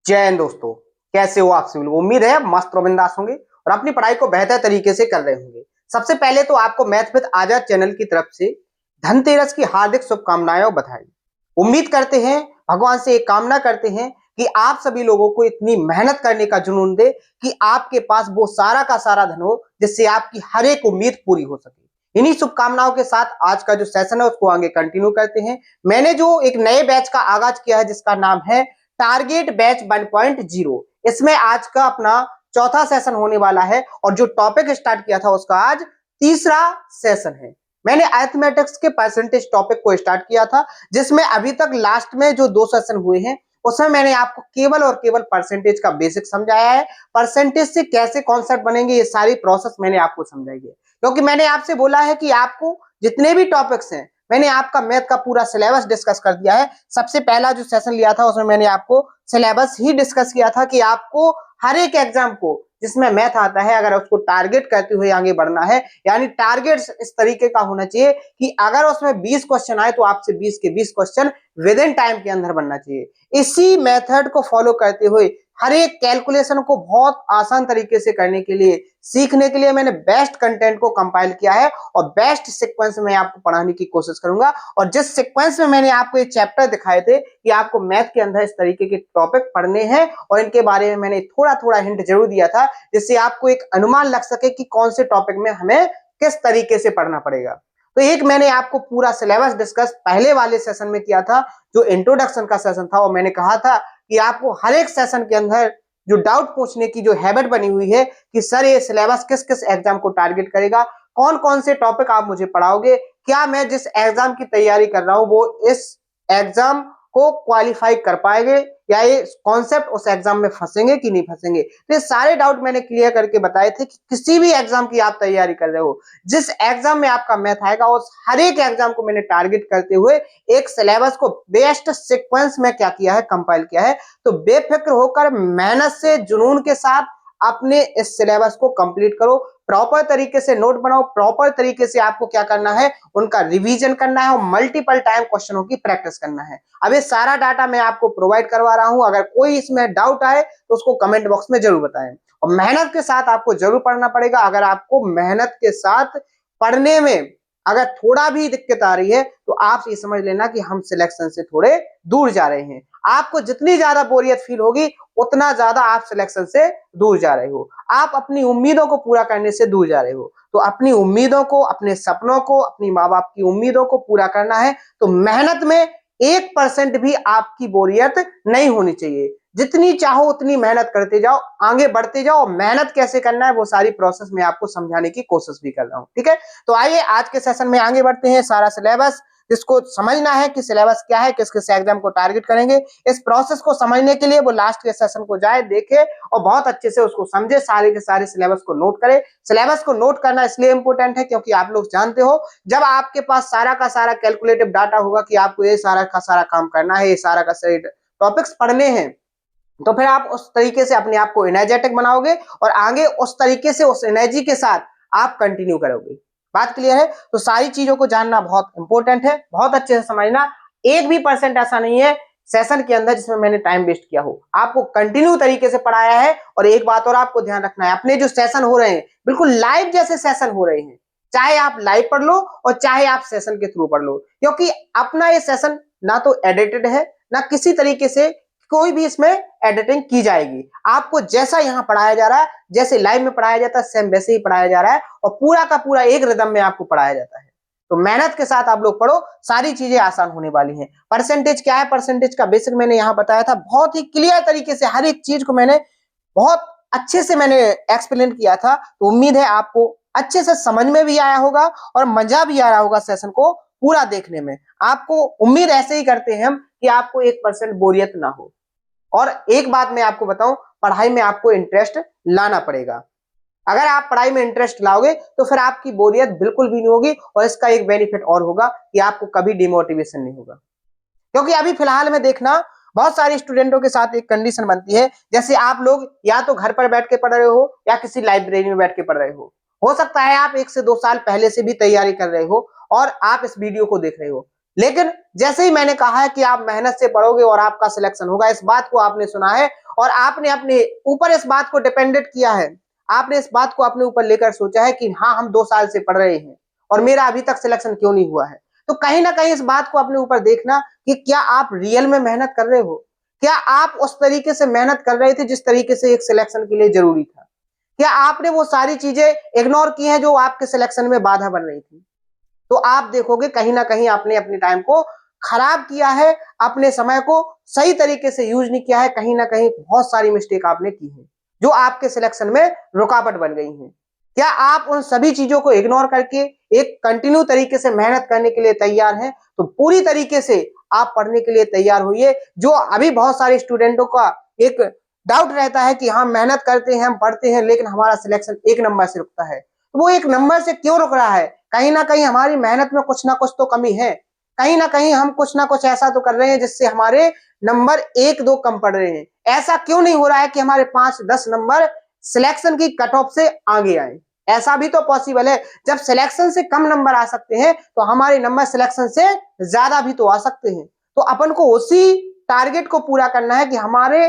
जय हिंद दोस्तों। कैसे हो आप सभी लोग? उम्मीद है मस्त और बिंदास होंगे और अपनी पढ़ाई को बेहतर तरीके से कर रहे होंगे। सबसे पहले तो आपको मैथ विद आजाद चैनल की तरफ से धनतेरस की हार्दिक शुभकामनाएं और बधाई। उम्मीद करते हैं, भगवान से एक कामना करते हैं कि आप सभी लोगों को इतनी मेहनत करने का जुनून दे कि आपके पास वो सारा का सारा धन हो जिससे आपकी हर एक उम्मीद पूरी हो सके। इन्हीं शुभकामनाओं के साथ आज का जो सेशन है उसको आगे कंटिन्यू करते हैं। मैंने जो एक नए बैच का आगाज किया है जिसका नाम है टारगेट बैच 1.0, इसमें आज का अपना चौथा सेशन होने वाला है और जो टॉपिक स्टार्ट किया था उसका आज तीसरा सेशन है। मैंने अरिथमेटिक्स के परसेंटेज टॉपिक को स्टार्ट किया था जिसमें अभी तक लास्ट में जो 2 सेशन हुए हैं उसमें मैंने आपको केवल और केवल परसेंटेज का बेसिक समझाया है। परसेंटेज से कैसे कॉन्सेप्ट बनेंगे ये सारी प्रोसेस मैंने आपको समझाई है, क्योंकि मैंने आपसे बोला है कि आपको जितने भी टॉपिक्स हैं, मैंने आपका मैथ का पूरा सिलेबस डिस्कस कर दिया है। सबसे पहला जो सेशन लिया था उसमें मैंने आपको सिलेबस ही डिस्कस किया था कि आपको हर एक एग्जाम को जिसमें मैथ आता है अगर उसको टारगेट करते हुए आगे बढ़ना है, यानी टारगेट इस तरीके का होना चाहिए कि अगर उसमें 20 क्वेश्चन आए तो आपसे 20 के 20 क्वेश्चन विद इन टाइम के अंदर बनना चाहिए। इसी मेथड को फॉलो करते हुए हर एक कैलकुलेशन को बहुत आसान तरीके से करने के लिए, सीखने के लिए मैंने बेस्ट कंटेंट को कंपाइल किया है और बेस्ट सीक्वेंस में आपको पढ़ाने की कोशिश करूंगा। और जिस सीक्वेंस में मैंने आपको ये चैप्टर दिखाए थे कि आपको मैथ के अंदर इस तरीके के टॉपिक पढ़ने हैं और इनके बारे में मैंने थोड़ा थोड़ा हिंट जरूर दिया था जिससे आपको एक अनुमान लग सके कि कौन से टॉपिक में हमें किस तरीके से पढ़ना पड़ेगा। तो एक मैंने आपको पूरा सिलेबस डिस्कस पहले वाले सेशन में किया था जो इंट्रोडक्शन का सेशन था, और मैंने कहा था कि आपको हर एक सेशन के अंदर जो डाउट पूछने की जो हैबिट बनी हुई है कि सर ये सिलेबस किस किस एग्जाम को टारगेट करेगा, कौन कौन से टॉपिक आप मुझे पढ़ाओगे, क्या मैं जिस एग्जाम की तैयारी कर रहा हूं वो इस एग्जाम को क्वालिफाई कर पाएंगे या ये कॉन्सेप्ट उस एग्जाम में फंसेंगे कि नहीं फंसेंगे। तो ये सारे डाउट मैंने क्लियर करके बताए थे कि किसी भी एग्जाम की आप तैयारी कर रहे हो, जिस एग्जाम में आपका मैथ आएगा उस हर एक एग्जाम को मैंने टारगेट करते हुए एक सिलेबस को बेस्ट सीक्वेंस में क्या किया है, कंपाइल किया है। तो बेफिक्र होकर मेहनत से जुनून के साथ अपने इस सिलेबस को कंप्लीट करो, प्रॉपर तरीके से नोट बनाओ, प्रॉपर तरीके से आपको क्या करना है, उनका रिवीजन करना है और मल्टीपल टाइम क्वेश्चनों की प्रैक्टिस करना है। अब ये सारा डाटा मैं आपको प्रोवाइड करवा रहा हूं, अगर कोई इसमें डाउट आए तो उसको कमेंट बॉक्स में जरूर बताएं। और मेहनत के साथ आपको जरूर पढ़ना पड़ेगा। अगर आपको मेहनत के साथ पढ़ने में अगर थोड़ा भी दिक्कत आ रही है तो आप ये समझ लेना कि हम सिलेक्शन से थोड़े दूर जा रहे हैं। आपको जितनी ज्यादा बोरियत फील होगी उतना ज्यादा आप सिलेक्शन से दूर जा रहे हो, आप अपनी उम्मीदों को पूरा करने से दूर जा रहे हो। तो अपनी उम्मीदों को, अपने सपनों को, अपनी माँ बाप की उम्मीदों को पूरा करना है तो मेहनत में 1% भी आपकी बोरियत नहीं होनी चाहिए। जितनी चाहो उतनी मेहनत करते जाओ, आगे बढ़ते जाओ। मेहनत कैसे करना है वो सारी प्रोसेस मैं आपको समझाने की कोशिश भी कर रहा हूं, ठीक है। तो आइए आज के सेशन में आगे बढ़ते हैं। सारा सिलेबस जिसको समझना है कि सिलेबस क्या है, किस किस एग्जाम को टारगेट करेंगे, इस प्रोसेस को समझने के लिए वो लास्ट के सेशन को जाए, देखे और बहुत अच्छे से उसको समझे, सारे के सारे सिलेबस को नोट करे। सिलेबस को नोट करना इसलिए इंपॉर्टेंट है क्योंकि आप लोग जानते हो जब आपके पास सारा का सारा कैलकुलेटिव डाटा होगा कि आपको ये सारा का सारा काम करना है, ये सारा का सारे टॉपिक्स पढ़ने हैं, तो फिर आप उस तरीके से अपने आप को एनर्जेटिक बनाओगे और आगे उस तरीके से उस एनर्जी के साथ आप कंटिन्यू करोगे। बात क्लियर है? तो सारी चीजों को जानना बहुत इंपॉर्टेंट है, बहुत अच्छे से समझना। 1% भी ऐसा नहीं है सेशन के अंदर जिसमें मैंने टाइम वेस्ट किया हो, आपको कंटिन्यू तरीके से पढ़ाया है। और एक बात और आपको ध्यान रखना है, अपने जो सेशन हो रहे हैं बिल्कुल लाइव जैसे सेशन हो रहे हैं, चाहे आप लाइव पढ़ लो और चाहे आप सेशन के थ्रू पढ़ लो, क्योंकि अपना ये सेशन ना तो एडिटेड है ना किसी तरीके से कोई भी इसमें एडिटिंग की जाएगी। आपको जैसा यहां पढ़ाया जा रहा है, जैसे लाइव में पढ़ाया जाता है सेम वैसे ही पढ़ाया जा रहा है और पूरा का पूरा एक रिदम में आपको पढ़ाया जाता है। तो मेहनत के साथ आप लोग पढ़ो, सारी चीजें आसान होने वाली हैं। परसेंटेज क्या है, परसेंटेज का बेसिक मैंने यहां बताया था, बहुत ही क्लियर तरीके से हर एक चीज को मैंने बहुत अच्छे से मैंने एक्सप्लेन किया था। तो उम्मीद है आपको अच्छे से समझ में भी आया होगा और मजा भी आ रहा होगा सेशन को पूरा देखने में। आपको उम्मीद ऐसे ही करते हैं हम कि आपको 1% बोरियत ना हो। और एक बात मैं आपको बताऊं, पढ़ाई में आपको इंटरेस्ट लाना पड़ेगा। अगर आप पढ़ाई में इंटरेस्ट लाओगे तो फिर आपकी बोरियत बिल्कुल भी नहीं होगी। और इसका एक बेनिफिट और होगा कि आपको कभी डिमोटिवेशन नहीं होगा, क्योंकि अभी फिलहाल में देखना बहुत सारे स्टूडेंटों के साथ एक कंडीशन बनती है, जैसे आप लोग या तो घर पर बैठ के पढ़ रहे हो या किसी लाइब्रेरी में बैठ के पढ़ रहे हो सकता है आप 1 से 2 साल पहले से भी तैयारी कर रहे हो और आप इस वीडियो को देख रहे हो। लेकिन जैसे ही मैंने कहा है कि आप मेहनत से पढ़ोगे और आपका सिलेक्शन होगा, इस बात को आपने सुना है और आपने अपने ऊपर इस बात को डिपेंडेंट किया है, आपने इस बात को अपने ऊपर लेकर सोचा है कि हाँ हम 2 साल से पढ़ रहे हैं और मेरा अभी तक सिलेक्शन क्यों नहीं हुआ है। तो कहीं ना कहीं इस बात को अपने ऊपर देखना कि क्या आप रियल में मेहनत कर रहे हो, क्या आप उस तरीके से मेहनत कर रहे थे जिस तरीके से एक सिलेक्शन के लिए जरूरी था, क्या आपने वो सारी चीजें इग्नोर की हैं जो आपके सिलेक्शन में बाधा बन रही थी। तो आप देखोगे कहीं ना कहीं आपने अपने टाइम को खराब किया है, अपने समय को सही तरीके से यूज नहीं किया है, कहीं ना कहीं बहुत सारी मिस्टेक आपने की है जो आपके सिलेक्शन में रुकावट बन गई है। क्या आप उन सभी चीजों को इग्नोर करके एक कंटिन्यू तरीके से मेहनत करने के लिए तैयार हैं? तो पूरी तरीके से आप पढ़ने के लिए तैयार होइए। जो अभी बहुत सारे स्टूडेंटों का एक डाउट रहता है कि हम मेहनत करते हैं, हम पढ़ते हैं, लेकिन हमारा सिलेक्शन 1 नंबर से रुकता है। तो वो 1 नंबर से क्यों रुक रहा है? कहीं ना कहीं हमारी मेहनत में कुछ ना कुछ तो कमी है, कहीं ना कहीं हम कुछ ना कुछ ऐसा तो कर रहे हैं जिससे हमारे नंबर 1-2 कम पड़ रहे हैं। ऐसा क्यों नहीं हो रहा है कि हमारे 5-10 नंबर सिलेक्शन की कट ऑफ से आगे आए? ऐसा भी तो पॉसिबल है। जब सिलेक्शन से कम नंबर आ सकते हैं तो हमारे नंबर सिलेक्शन से ज्यादा भी तो आ सकते हैं। तो अपन को उसी टारगेट को पूरा करना है कि हमारे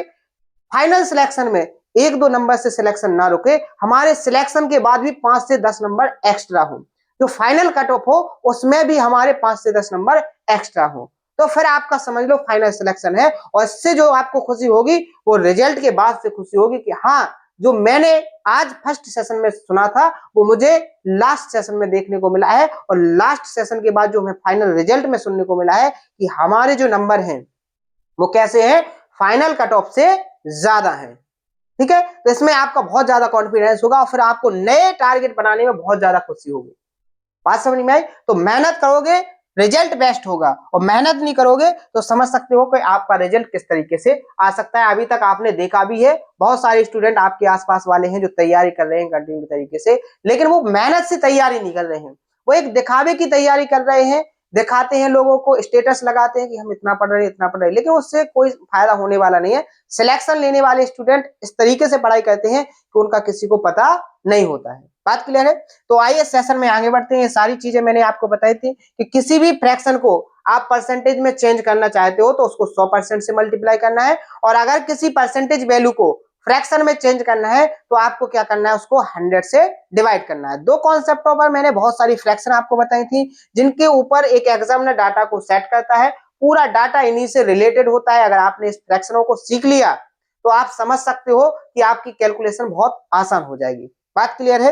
फाइनल सिलेक्शन में 1-2 नंबर से सिलेक्शन ना रुके, हमारे सिलेक्शन के बाद भी 5 से 10 नंबर एक्स्ट्रा हो, जो फाइनल कट ऑफ हो उसमें भी हमारे 5 से 10 नंबर एक्स्ट्रा हो। तो फिर आपका समझ लो फाइनल सिलेक्शन है और इससे जो आपको खुशी होगी वो रिजल्ट के बाद से खुशी होगी कि हाँ जो मैंने आज फर्स्ट सेशन में सुना था वो मुझे लास्ट सेशन में देखने को मिला है और लास्ट सेशन के बाद जो हमें फाइनल रिजल्ट में सुनने को मिला है कि हमारे जो नंबर हैं वो कैसे हैं, फाइनल कट ऑफ से ज्यादा है। ठीक है, तो इसमें आपका बहुत ज्यादा कॉन्फिडेंस होगा और फिर आपको नए टारगेट बनाने में बहुत ज्यादा खुशी होगी। बात समझ में आई? तो मेहनत करोगे रिजल्ट बेस्ट होगा और मेहनत नहीं करोगे तो समझ सकते हो कि आपका रिजल्ट किस तरीके से आ सकता है। अभी तक आपने देखा भी है बहुत सारे स्टूडेंट आपके आसपास वाले हैं जो तैयारी कर रहे हैं कंटिन्यू तरीके से, लेकिन वो मेहनत से तैयारी नहीं कर रहे हैं, वो एक दिखावे की तैयारी कर रहे हैं, दिखाते हैं लोगों को, स्टेटस लगाते हैं कि हम इतना पढ़ रहे हैं इतना पढ़ रहे हैं, लेकिन उससे कोई फायदा होने वाला नहीं है। सिलेक्शन लेने वाले स्टूडेंट इस तरीके से पढ़ाई करते हैं कि उनका किसी को पता नहीं होता है। बात क्लियर है? तो आइए सेशन में आगे बढ़ते हैं। ये सारी चीजें मैंने आपको बताई थी कि किसी भी फ्रैक्शन को आप परसेंटेज में चेंज करना चाहते हो तो उसको 100% से मल्टीप्लाई करना है और अगर किसी परसेंटेज वैल्यू को फ्रैक्शन में चेंज करना है तो आपको क्या करना है, उसको 100 से डिवाइड करना है। 2 कॉन्सेप्टों पर मैंने बहुत सारी फ्रैक्शन आपको बताई थी जिनके ऊपर एक एग्जामिनर डाटा को सेट करता है, पूरा डाटा इन्हीं से रिलेटेड होता है। अगर आपने इस फ्रैक्शनों को सीख लिया तो आप समझ सकते हो कि आपकी कैलकुलेशन बहुत आसान हो जाएगी। बात क्लियर है?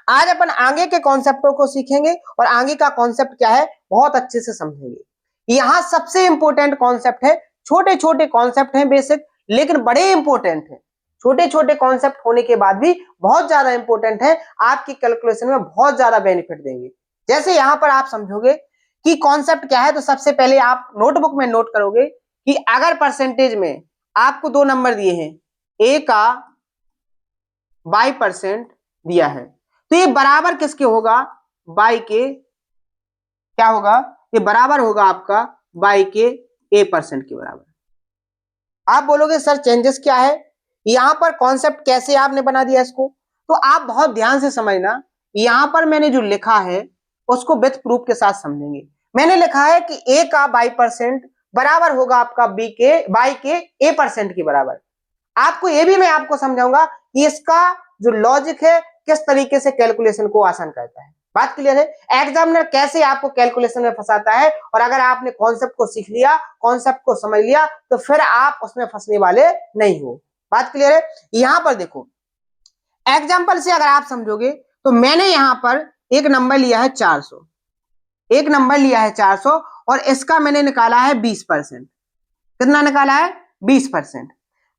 आज अपन आगे के कॉन्सेप्टों को सीखेंगे और आगे का कॉन्सेप्ट क्या है बहुत अच्छे से समझेंगे। यहां सबसे इंपॉर्टेंट कॉन्सेप्ट है, छोटे छोटे कॉन्सेप्ट हैं बेसिक लेकिन बड़े इंपॉर्टेंट हैं। छोटे छोटे कॉन्सेप्ट होने के बाद भी बहुत ज्यादा इंपॉर्टेंट है, आपकी कैलकुलेशन में बहुत ज्यादा बेनिफिट देंगे। जैसे यहां पर आप समझोगे कि कॉन्सेप्ट क्या है तो सबसे पहले आप नोटबुक में नोट करोगे कि अगर परसेंटेज में आपको 2 नंबर दिए हैं, ए का 22% दिया है तो ये बराबर किसके होगा, बाई के क्या होगा, ये बराबर होगा आपका बाई के A% के बराबर। आप बोलोगे सर चेंजेस क्या है, यहां पर कॉन्सेप्ट कैसे आपने बना दिया इसको, तो आप बहुत ध्यान से समझना। यहां पर मैंने जो लिखा है उसको विथ प्रूफ के साथ समझेंगे। मैंने लिखा है कि A का 22% बराबर होगा आपका बी के बाई के A% के बराबर। आपको ये भी मैं आपको समझाऊंगा कि इसका जो लॉजिक है किस तरीके से कैलकुलेशन को आसान करता है। बात क्लियर है? एग्जामिनर कैसे आपको कैलकुलेशन में फंसाता है और अगर आपने कॉन्सेप्ट को सीख लिया, कॉन्सेप्ट को समझ लिया तो फिर आप उसमें फंसने वाले नहीं हो। बात क्लियर है? यहां पर देखो एग्जाम्पल से अगर आप समझोगे तो मैंने यहां पर एक नंबर लिया है 400, एक नंबर लिया है 400 और इसका मैंने निकाला है 20%। कितना निकाला है? 20%।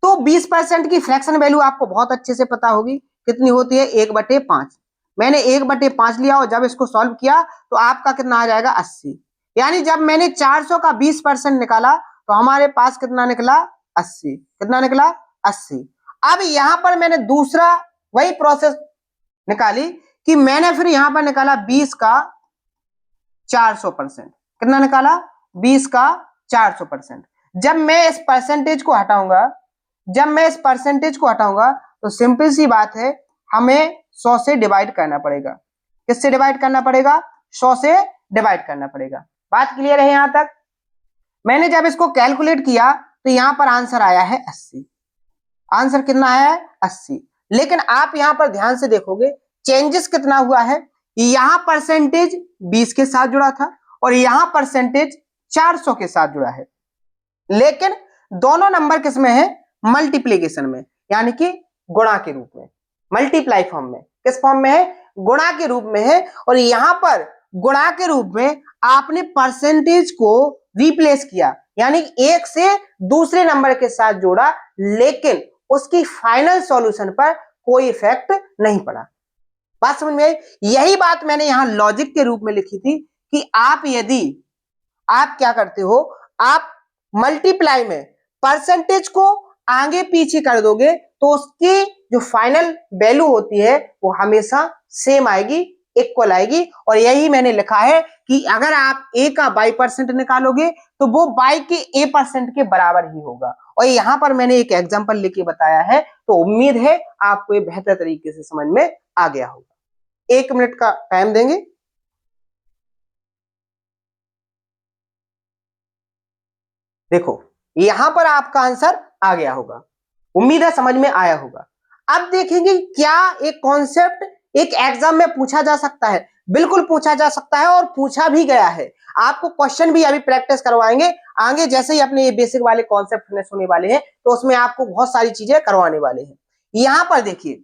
तो 20% की फ्रैक्शन वैल्यू आपको बहुत अच्छे से पता होगी कितनी होती है, 1/5। मैंने 1/5 लिया और जब इसको सॉल्व किया तो आपका कितना आ जाएगा 80। यानी जब मैंने 400 का 20% निकाला तो हमारे पास कितना निकला 80। कितना निकला 80। अब यहां पर मैंने दूसरा वही प्रोसेस निकाली कि मैंने फिर यहां पर निकाला 20 का 400%। कितना निकाला 20 का 400%। जब मैं इस परसेंटेज को हटाऊंगा, जब मैं इस परसेंटेज को हटाऊंगा तो सिंपल सी बात है हमें 100 से डिवाइड करना पड़ेगा। किससे डिवाइड करना पड़ेगा? 100 से डिवाइड करना पड़ेगा। बात क्लियर है यहां तक? मैंने जब इसको कैलकुलेट किया तो यहां पर आंसर आया है 80। आंसर कितना आया है? 80। लेकिन आप यहां पर ध्यान से देखोगे चेंजेस कितना हुआ है। यहां परसेंटेज 20 के साथ जुड़ा था और यहां परसेंटेज 400 के साथ जुड़ा है, लेकिन दोनों नंबर किस में है? मल्टीप्लीकेशन में, यानी कि गुणा के रूप में, मल्टीप्लाई फॉर्म में। किस फॉर्म में है? गुणा के रूप में है। और यहां पर गुणा के रूप में आपने परसेंटेज को रिप्लेस किया, यानी एक से दूसरे नंबर के साथ जोड़ा, लेकिन उसकी फाइनल सॉल्यूशन पर कोई इफेक्ट नहीं पड़ा। बात समझ में आई? यही बात मैंने यहां लॉजिक के रूप में लिखी थी कि आप यदि आप क्या करते हो, आप मल्टीप्लाई में परसेंटेज को आगे पीछे कर दोगे तो उसकी जो फाइनल वैल्यू होती है वो हमेशा सेम आएगी, इक्वल आएगी। और यही मैंने लिखा है कि अगर आप a का y% निकालोगे तो वो y के a% के बराबर ही होगा। और यहां पर मैंने एक एग्जांपल लेके बताया है, तो उम्मीद है आपको ये बेहतर तरीके से समझ में आ गया होगा। 1 मिनट का टाइम देंगे। देखो यहां पर आपका आंसर आ गया होगा, उम्मीद है समझ में आया होगा। अब देखेंगे क्या एक कॉन्सेप्ट एक एग्जाम में पूछा जा सकता है। बिल्कुल पूछा जा सकता है और पूछा भी गया है। आपको क्वेश्चन भी अभी प्रैक्टिस करवाएंगे आगे, जैसे ही अपने ये बेसिक वाले कॉन्सेप्ट फिनिश होने वाले हैं तो उसमें आपको बहुत सारी चीजें करवाने वाले हैं। यहां पर देखिए,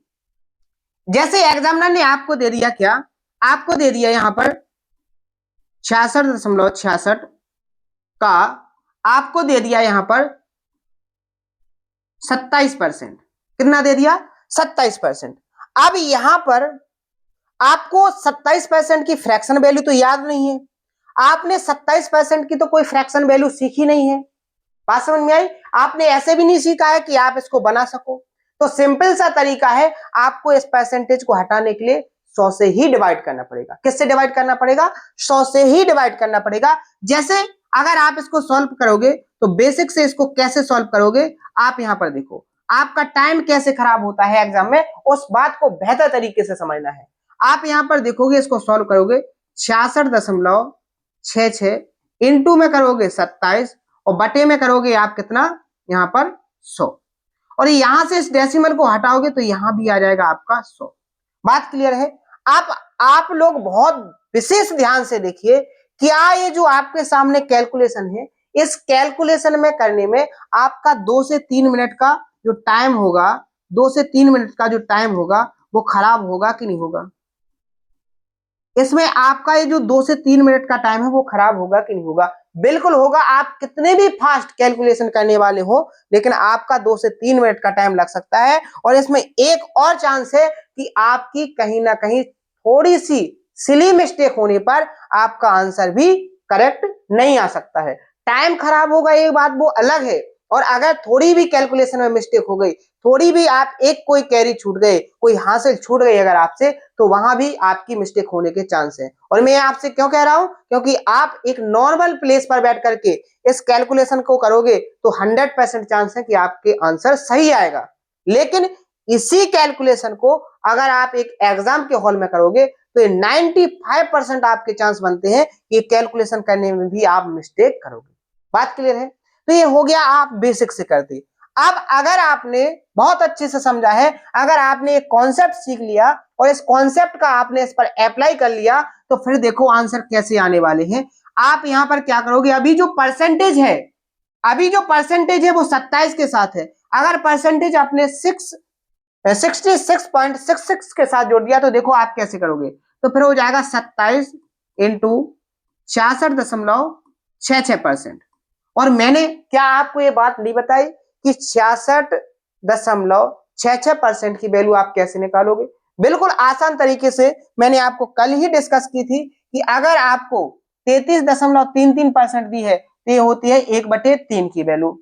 जैसे एग्जामिनर ने आपको दे दिया, क्या आपको दे दिया यहां पर 66.66 का आपको दे दिया यहां पर 27%। कितना दे दिया? 27%। अब यहां पर आपको 27% की फ्रैक्शन वैल्यू तो याद नहीं है, आपने 27% की तो कोई फ्रैक्शन वैल्यू सीखी नहीं है। बात समझ में आई? आपने ऐसे भी नहीं सीखा है कि आप इसको बना सको। तो सिंपल सा तरीका है, आपको इस परसेंटेज को हटाने के लिए 100 से ही डिवाइड करना पड़ेगा। किससे डिवाइड करना पड़ेगा? 100 से ही डिवाइड करना पड़ेगा। जैसे अगर आप इसको सॉल्व करोगे तो बेसिक से इसको कैसे सॉल्व करोगे, आप यहां पर देखो, आपका टाइम कैसे खराब होता है एग्जाम में, उस बात को बेहतर तरीके से समझना है। आप यहां पर देखोगे, इसको सॉल्व करोगे 66.66 इंटू में करोगे 27 और बटे में करोगे आप कितना, यहां पर 100। और यहां से इस डेसिमल को हटाओगे तो यहां भी आ जाएगा आपका 100। बात क्लियर है? आप लोग बहुत विशेष ध्यान से देखिए, क्या ये जो आपके सामने कैलकुलेशन है, इस कैलकुलेशन में करने में आपका 2 से 3 मिनट का जो टाइम होगा, 2 से 3 मिनट का जो टाइम होगा वो खराब होगा कि नहीं होगा? इसमें आपका ये जो 2 से 3 मिनट का टाइम है वो खराब होगा कि नहीं होगा? बिल्कुल होगा। आप कितने भी फास्ट कैलकुलेशन करने वाले हो, लेकिन आपका 2 से 3 मिनट का टाइम लग सकता है। और इसमें एक और चांस है कि आपकी कहीं ना कहीं थोड़ी सी सिली मिस्टेक होने पर आपका आंसर भी करेक्ट नहीं आ सकता है। टाइम खराब होगा एक बात वो अलग है, और अगर थोड़ी भी कैलकुलेशन में मिस्टेक हो गई, थोड़ी भी आप एक कोई कैरी छूट गए, कोई हासिल छूट गई अगर आपसे, तो वहां भी आपकी मिस्टेक होने के चांस है। और मैं आपसे क्यों कह रहा हूं, क्योंकि आप एक नॉर्मल प्लेस पर बैठ करके इस कैलकुलेशन को करोगे तो 100% चांस है कि आपके आंसर सही आएगा। लेकिन इसी कैलकुलेशन को अगर आप एक एग्जाम के हॉल में करोगे तो 95% आपके चांस बनते हैं कि कैलकुलेशन करने में भी आप मिस्टेक करोगे। बात क्लियर है? तो ये हो गया, आप बेसिक से करते। अब अगर आपने बहुत अच्छे से समझा है, अगर आपने एक कॉन्सेप्ट सीख लिया और इस कॉन्सेप्ट का आपने इस पर अप्लाई कर लिया, तो फिर देखो आंसर कैसे आने वाले हैं। आप यहां पर क्या करोगे, अभी जो परसेंटेज है, अभी जो परसेंटेज है वो 27 के साथ है। अगर परसेंटेज आपने 66.66 के साथ जोड़ दिया तो देखो आप कैसे करोगे, तो फिर हो जाएगा 27 इंटू 66.66%। और मैंने क्या आपको ये बात नहीं बताई कि 66.66% की वैल्यू आप कैसे निकालोगे? बिल्कुल आसान तरीके से मैंने आपको कल ही डिस्कस की थी कि अगर आपको 33.33% दी है तो ये होती है 1/3 की वैल्यू,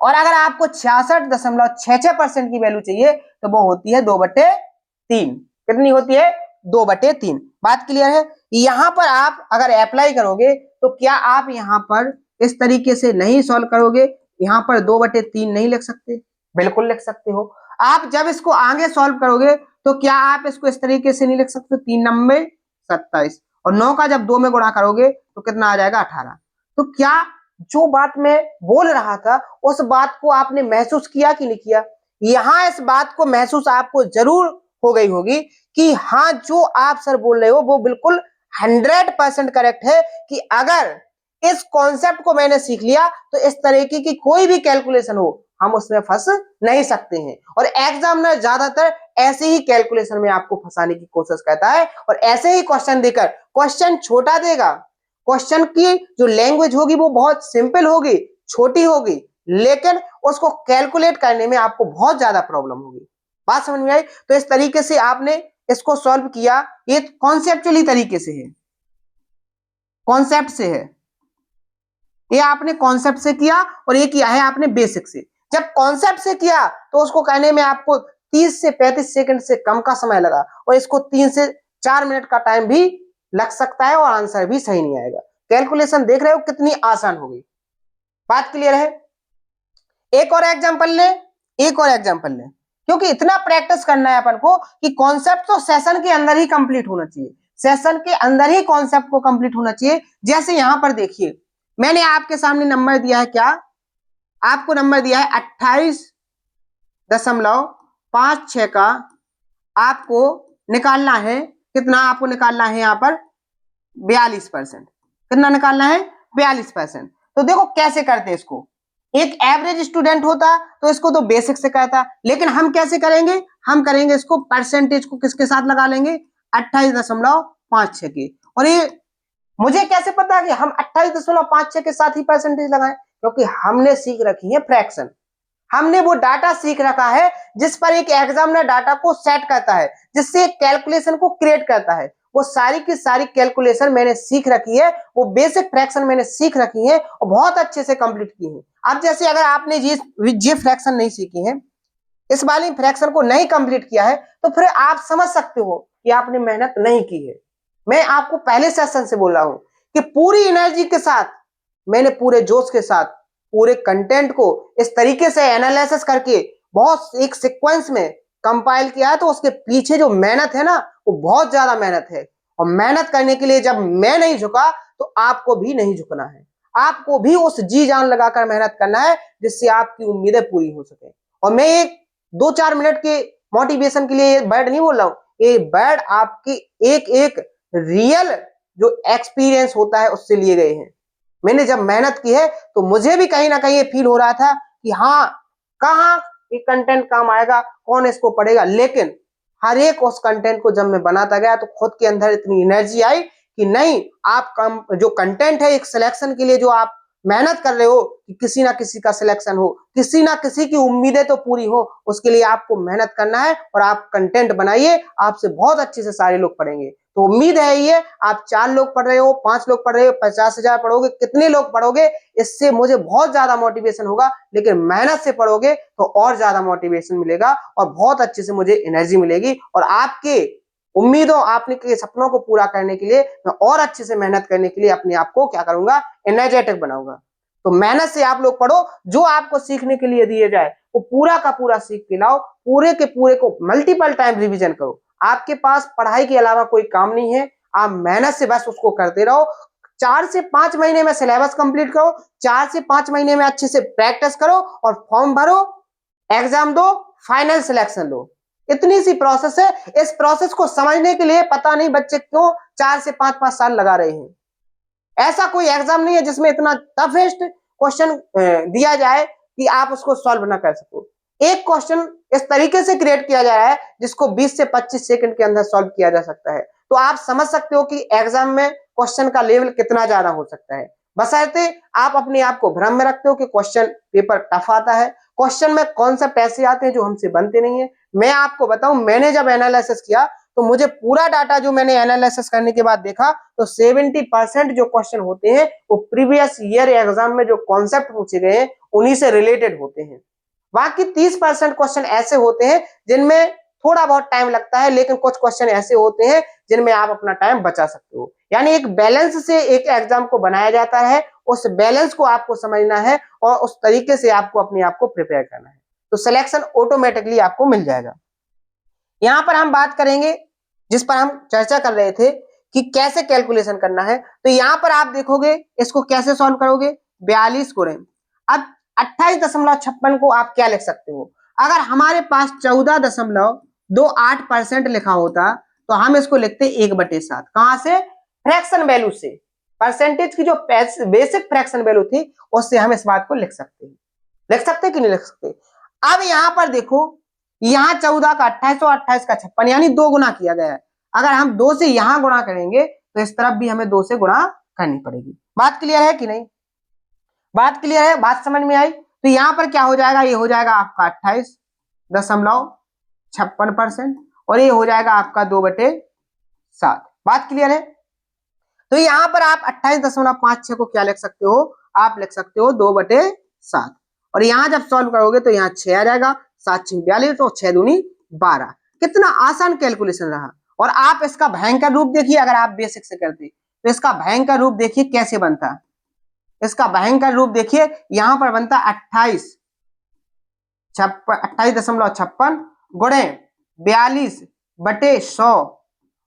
और अगर आपको 66.66% की वैल्यू चाहिए तो वो होती है 2/3। कितनी होती है? 2/3। बात क्लियर है? यहां पर आप अगर अप्लाई करोगे तो क्या आप यहां पर इस तरीके से नहीं सॉल्व करोगे, यहां पर 2/3 नहीं लिख सकते? बिल्कुल लिख सकते हो। आप जब इसको आगे सॉल्व करोगे तो क्या आप इसको इस तरीके से नहीं लिख सकते? 3 9 27 और 9 का जब 2 में गुणा करोगे तो कितना आ जाएगा 18। तो क्या जो बात मैं बोल रहा था उस बात को आपने महसूस किया कि नहीं किया? यहां इस बात को महसूस आपको जरूर हो गई होगी कि हाँ, जो आप सर बोल रहे हो वो बिल्कुल 100% करेक्ट है कि अगर इस कॉन्सेप्ट को मैंने सीख लिया तो इस तरीके की कोई भी कैलकुलेशन हो हम उसमें फंस नहीं सकते हैं। और एग्जामिनर ज्यादातर ऐसे ही कैलकुलेशन में आपको फंसाने की कोशिश करता है और ऐसे ही क्वेश्चन देकर क्वेश्चन छोटा देगा। क्वेश्चन की जो लैंग्वेज होगी वो बहुत सिंपल होगी, छोटी होगी, लेकिन उसको कैलकुलेट करने में आपको बहुत ज्यादा प्रॉब्लम होगी। बात समझ में आई? तो इस तरीके से आपने इसको सॉल्व किया। ये कॉन्सेप्चुअली तरीके से है, कॉन्सेप्ट से है, ये आपने कॉन्सेप्ट से किया और ये किया है आपने बेसिक से। जब कॉन्सेप्ट से किया तो उसको करने में आपको 30 से 35 सेकंड से कम का समय लगा और इसको 3 से 4 मिनट का टाइम भी लग सकता है और आंसर भी सही नहीं आएगा। कैलकुलेशन देख रहे हो कितनी आसान हो गई। बात क्लियर है? एक और एग्जांपल ले, एक और एग्जांपल ले, क्योंकि इतना प्रैक्टिस करना है अपन को कि कॉन्सेप्ट तो सेशन के अंदर ही कंप्लीट होना चाहिए, सेशन के अंदर ही कॉन्सेप्ट को कंप्लीट होना चाहिए। जैसे यहां पर देखिए मैंने आपके सामने नंबर दिया है, क्या आपको नंबर दिया है 28.56 का आपको निकालना है। कितना आपको निकालना है यहाँ पर? 42%। कितना निकालना है? 42%। तो देखो कैसे करते हैं इसको। एक एवरेज स्टूडेंट होता तो इसको तो बेसिक से करता, लेकिन हम कैसे करेंगे? हम करेंगे इसको परसेंटेज को किसके साथ लगा लेंगे? 28.56 के। और ये मुझे कैसे पता कि हम 28.56 के साथ ही परसेंटेज लगाएं? क्योंकि हमने सीख रखी है फ्रैक्शन, हमने वो डाटा सीख रखा है जिस पर एक एग्जामिनर डाटा को सेट करता है, जिससे एक कैलकुलेशन को क्रिएट करता है। वो सारी की सारी कैलकुलेशन मैंने सीख रखी है, वो बेसिक फ्रैक्शन मैंने सीख रखी है और बहुत अच्छे से कंप्लीट की है। अब जैसे अगर आपने ये फ्रैक्शन नहीं सीखी है, इस वाली फ्रैक्शन को नहीं कंप्लीट किया है, तो फिर आप समझ सकते हो कि आपने मेहनत नहीं की है। मैं आपको पहले सेशन से बोल रहा हूं कि पूरी एनर्जी के साथ मैंने पूरे जोश के साथ पूरे कंटेंट को इस तरीके से एनालिसिस करके बहुत एक सीक्वेंस में कंपाइल किया है। तो उसके पीछे जो मेहनत है ना, वो बहुत ज्यादा मेहनत है। और मेहनत करने के लिए जब मैं नहीं झुका तो आपको भी नहीं झुकना है, आपको भी उस जी जान लगाकर मेहनत करना है जिससे आपकी उम्मीदें पूरी हो सके। और मैं एक 2-4 मिनट के मोटिवेशन के लिए ये वर्ड नहीं बोल रहा हूं, ये वर्ड आपकी एक एक रियल जो एक्सपीरियंस होता है उससे लिए गए हैं। मैंने जब मेहनत की है तो मुझे भी कहीं ना कहीं ये फील हो रहा था कि हाँ, कहाँ ये कंटेंट काम आएगा, कौन इसको पढ़ेगा। लेकिन हर एक उस कंटेंट को जब मैं बनाता गया तो खुद के अंदर इतनी एनर्जी आई कि नहीं, आप जो कंटेंट है एक सिलेक्शन के लिए जो आप मेहनत कर रहे हो कि किसी ना किसी का सिलेक्शन हो, किसी ना किसी की उम्मीदें तो पूरी हो, उसके लिए आपको मेहनत करना है और आप कंटेंट बनाइए, आपसे बहुत अच्छे से सारे लोग पढ़ेंगे। तो उम्मीद है ये आप 4 लोग पढ़ रहे हो, 5 लोग पढ़ रहे हो, 50,000 पढ़ोगे, कितने लोग पढ़ोगे, इससे मुझे बहुत ज्यादा मोटिवेशन होगा। लेकिन मेहनत से पढ़ोगे तो और ज्यादा मोटिवेशन मिलेगा और बहुत अच्छे से मुझे एनर्जी मिलेगी और आपके उम्मीदों, आपके सपनों को पूरा करने के लिए मैं और अच्छे से मेहनत करने के लिए अपने आप को क्या करूंगा? एनर्जेटिक बनाऊंगा। तो मेहनत से आप लोग पढ़ो, जो आपको सीखने के लिए दिए जाए वो पूरा का पूरा सीख के लाओ, पूरे के पूरे को मल्टीपल टाइम रिवीजन करो। आपके पास पढ़ाई के अलावा कोई काम नहीं है, आप मेहनत से बस उसको करते रहो। 4 से 5 महीने में सिलेबस कंप्लीट करो, 4 से 5 महीने में अच्छे से प्रैक्टिस करो और फॉर्म भरो, एग्जाम दो, फाइनल सिलेक्शन लो। इतनी सी प्रोसेस है। इस प्रोसेस को समझने के लिए पता नहीं बच्चे क्यों 4 से 5-5 साल लगा रहे हैं। ऐसा कोई एग्जाम नहीं है जिसमें इतना टफेस्ट क्वेश्चन दिया जाए कि आप उसको सॉल्व ना कर सको। एक क्वेश्चन इस तरीके से क्रिएट किया जा रहा है जिसको 20 से 25 सेकंड के अंदर सॉल्व किया जा सकता है। तो आप समझ सकते हो कि एग्जाम में क्वेश्चन का लेवल कितना ज्यादा हो सकता है। बशर्ते आप अपने आप को भ्रम में रखते हो कि क्वेश्चन पेपर टफ आता है। क्वेश्चन में कॉन्सेप्ट ऐसे आते हैं जो हमसे बनते नहीं है। मैं आपको बताऊं, मैंने जब एनालिसिस किया तो मुझे पूरा डाटा जो मैंने एनालिसिस करने के बाद देखा तो 70% जो क्वेश्चन होते हैं वो प्रीवियस ईयर एग्जाम में जो कॉन्सेप्ट पूछे गए हैं उन्हीं से रिलेटेड होते हैं। बाकी 30% क्वेश्चन ऐसे होते हैं जिनमें थोड़ा बहुत टाइम लगता है, लेकिन कुछ क्वेश्चन ऐसे होते हैं जिनमें आप अपना टाइम बचा सकते हो। यानी एक बैलेंस से एक एग्जाम को बनाया जाता है, उस बैलेंस को आपको समझना है और उस तरीके से आपको अपने आप को प्रिपेयर करना है, तो सिलेक्शन ऑटोमेटिकली आपको मिल जाएगा। यहां पर हम बात करेंगे जिस पर हम चर्चा कर रहे थे कि कैसे कैलकुलेशन करना है। तो यहां पर आप देखोगे इसको कैसे सॉल्व करोगे, 42 गुणे अब 28.56 को आप क्या लिख सकते हो, अगर हमारे पास 14.28% लिखा होता तो हम इसको लिखते 1/7। कहां से, फ्रैक्शन वैल्यू से, परसेंटेज की जो बेसिक फ्रैक्शन वैल्यू थी उससे हम इस बात को लिख सकते हैं। लिख सकते कि नहीं लिख सकते। अब यहां पर देखो, यहां 14 का 28 और 28 का 56 यानी 2 गुना किया गया है। अगर हम 2 से यहां गुणा करेंगे तो इस तरफ भी हमें 2 से गुणा करनी पड़ेगी। बात क्लियर है कि नहीं, बात क्लियर है, बात समझ में आई। तो यहां पर क्या हो जाएगा, ये हो जाएगा आपका 28.56% और ये हो जाएगा आपका 2/7। बात क्लियर है। तो यहां पर आप 28.56 को क्या लिख सकते हो, आप लिख सकते हो 2/7 और यहां जब सॉल्व करोगे तो यहां 6 आ जाएगा, 7 6 42 और 6 दूनी 12। कितना आसान कैलकुलेशन रहा। और आप इसका भयंकर रूप देखिए, अगर आप बेसिक से करते तो इसका भयंकर रूप देखिए कैसे बनता है। इसका भयंकर रूप देखिए, यहां पर बनता 28.56 गुणे 42/100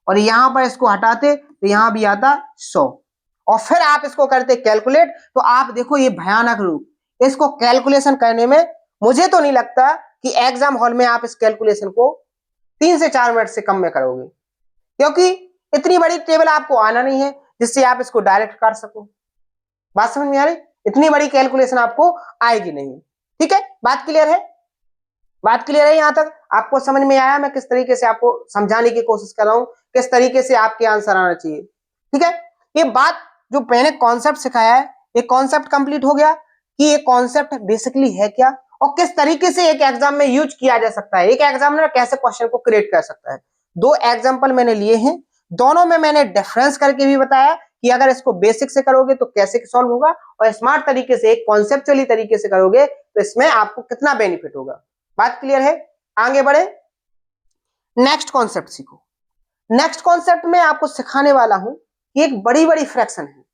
और यहां पर इसको हटाते तो यहां भी आता 100 और फिर आप इसको करते कैलकुलेट तो आप देखो ये भयानक रूप। इसको कैलकुलेशन करने में मुझे तो नहीं लगता कि एग्जाम हॉल में आप इस कैलकुलेशन को 3 से 4 मिनट से कम में करोगे, क्योंकि इतनी बड़ी टेबल आपको आना नहीं है जिससे आप इसको डायरेक्ट कर सको। बात समझ में आ रही, इतनी बड़ी कैलकुलेशन आपको आएगी नहीं। ठीक है, बात क्लियर है, बात क्लियर है। यहां तक आपको समझ में आया मैं किस तरीके से आपको समझाने की कोशिश कर रहा हूं, किस तरीके से आपके आंसर आना चाहिए। ठीक है, ये बात जो मैंने कॉन्सेप्ट सिखाया है, ये कॉन्सेप्ट कंप्लीट हो गया कि ये कॉन्सेप्ट बेसिकली है क्या और किस तरीके से एक एग्जाम में यूज किया जा सकता है, एक एग्जामिनर कैसे क्वेश्चन को क्रिएट कर सकता है। 2 एग्जाम्पल मैंने लिए हैं, दोनों में मैंने डिफरेंस करके भी बताया कि अगर इसको बेसिक से करोगे तो कैसे सॉल्व होगा और स्मार्ट तरीके से, एक कॉन्सेप्चुअली तरीके से करोगे तो इसमें आपको कितना बेनिफिट होगा। बात क्लियर है, आगे बढ़े, नेक्स्ट कॉन्सेप्ट सीखो। नेक्स्ट कॉन्सेप्ट में आपको सिखाने वाला हूं कि एक बड़ी बड़ी फ्रैक्शन है,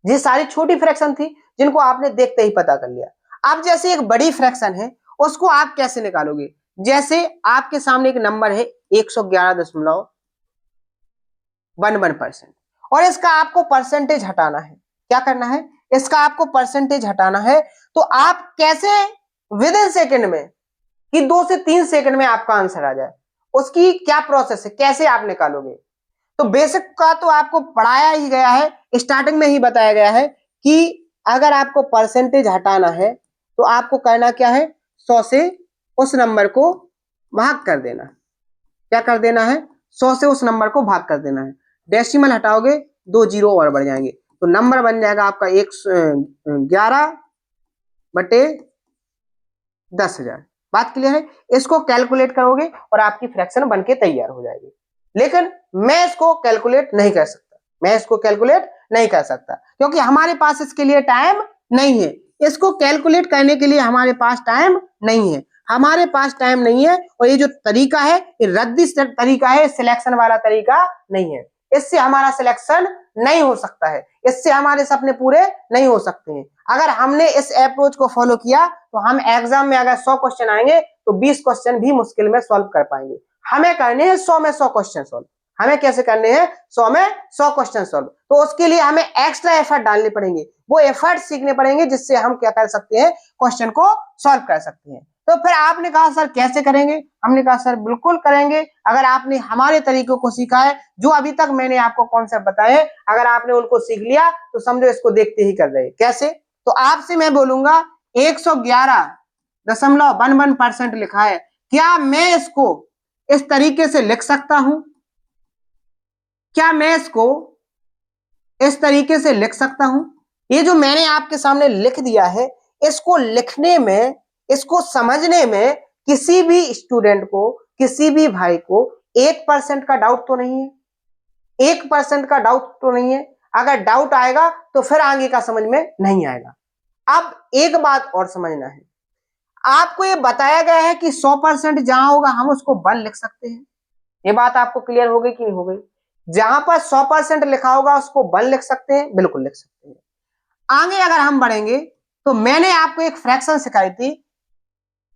ये सारी छोटी फ्रैक्शन थी जिनको आपने देखते ही पता कर लिया। अब जैसे एक बड़ी फ्रैक्शन है उसको आप कैसे निकालोगे, जैसे आपके सामने एक नंबर है 111.11% और इसका आपको परसेंटेज हटाना है। क्या करना है, इसका आपको परसेंटेज हटाना है। तो आप कैसे विद इन सेकेंड में कि 2 से 3 सेकंड में आपका आंसर आ जाए, उसकी क्या प्रोसेस है, कैसे आप निकालोगे। तो बेसिक का तो आपको पढ़ाया ही गया है, स्टार्टिंग में ही बताया गया है कि अगर आपको परसेंटेज हटाना है तो आपको करना क्या है, 100 से उस नंबर को भाग कर देना। क्या कर देना है, 100 से उस नंबर को भाग कर देना है। डेसिमल हटाओगे 2 जीरो और बढ़ जाएंगे तो नंबर बन जाएगा आपका 11/10,000। बात क्लियर है, इसको कैलकुलेट करोगे और आपकी फ्रैक्शन बनके तैयार हो जाएगी। लेकिन मैं इसको कैलकुलेट नहीं कर सकता, मैं इसको कैलकुलेट नहीं कर सकता क्योंकि हमारे पास इसके लिए टाइम नहीं है। इसको कैलकुलेट करने के लिए हमारे पास टाइम नहीं है, हमारे पास टाइम नहीं है। और ये जो तरीका है ये रद्दी तरीका है, सिलेक्शन वाला तरीका नहीं है। इससे हमारा सिलेक्शन नहीं हो सकता है, इससे हमारे सपने पूरे नहीं हो सकते हैं। अगर हमने इस अप्रोच को फॉलो किया तो हम एग्जाम में अगर 100 क्वेश्चन आएंगे तो 20 क्वेश्चन भी मुश्किल में सॉल्व कर पाएंगे। हमें करने हैं 100 में 100 क्वेश्चन सॉल्व। हमें कैसे करने हैं, 100 में 100 क्वेश्चन सॉल्व। तो उसके लिए हमें एक्स्ट्रा एफर्ट डालने पड़ेंगे, वो एफर्ट सीखने पड़ेंगे जिससे हम क्या कर सकते हैं, क्वेश्चन को सॉल्व कर सकते हैं। तो फिर आपने कहा सर कैसे करेंगे, हमने कहा सर बिल्कुल करेंगे। अगर आपने हमारे तरीकों को सीखा है, जो अभी तक मैंने आपको कॉन्सेप्ट बताए, अगर आपने उनको सीख लिया तो समझो इसको देखते ही कर रहे। कैसे, तो आपसे मैं बोलूंगा 111.11% लिखा है, क्या मैं इसको इस तरीके से लिख सकता हूं, क्या मैं इसको इस तरीके से लिख सकता हूं। ये जो मैंने आपके सामने लिख दिया है, इसको लिखने में, इसको समझने में किसी भी स्टूडेंट को, किसी भी भाई को 1% का डाउट तो नहीं है, 1% का डाउट तो नहीं है। अगर डाउट आएगा तो फिर आगे का समझ में नहीं आएगा। अब एक बात और समझना है, आपको ये बताया गया है कि 100% जहां होगा हम उसको 1 लिख सकते हैं। ये बात आपको क्लियर हो गई कि नहीं हो गई, जहां पर 100% लिखा होगा उसको 1 लिख सकते हैं, बिल्कुल लिख सकते हैं। आगे अगर हम बढ़ेंगे तो मैंने आपको एक फ्रैक्शन सिखाई थी,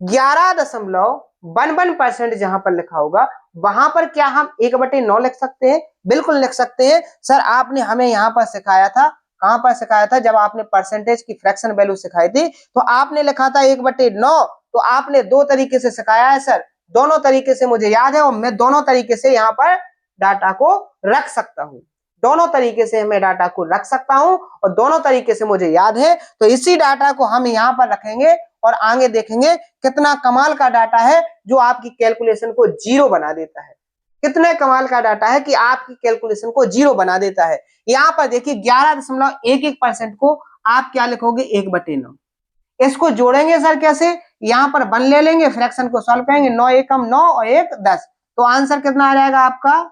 11.11% जहां पर लिखा होगा वहां पर क्या हम 1/9 लिख सकते हैं, बिल्कुल लिख सकते हैं। सर आपने हमें यहाँ पर सिखाया था, कहां पर सिखाया था, जब आपने परसेंटेज की फ्रैक्शन वैल्यू सिखाई थी तो आपने लिखा था 1/9। तो आपने दो तरीके से सिखाया है सर, दोनों तरीके से मुझे याद है और मैं दोनों तरीके से यहाँ पर डाटा को रख सकता हूं। दोनों तरीके से मैं डाटा को रख सकता हूं और दोनों तरीके से मुझे याद है। तो इसी डाटा को हम यहाँ पर रखेंगे और आगे देखेंगे कितना कमाल का डाटा है जो आपकी कैलकुलेशन को जीरो बना देता है। कितने कमाल का डाटा है कि आपकी कैलकुलेशन को जीरो बना देता है। यहाँ पर देखिए 11.11% को आप क्या लिखोगे 1/9। इसको जोड़ेंगे सर कैसे, यहाँ पर 1 ले लेंगे, फ्रैक्शन को सॉल्व करेंगे, 9 एकम 9 और 1 10, तो आंसर कितना आ जाएगा आपका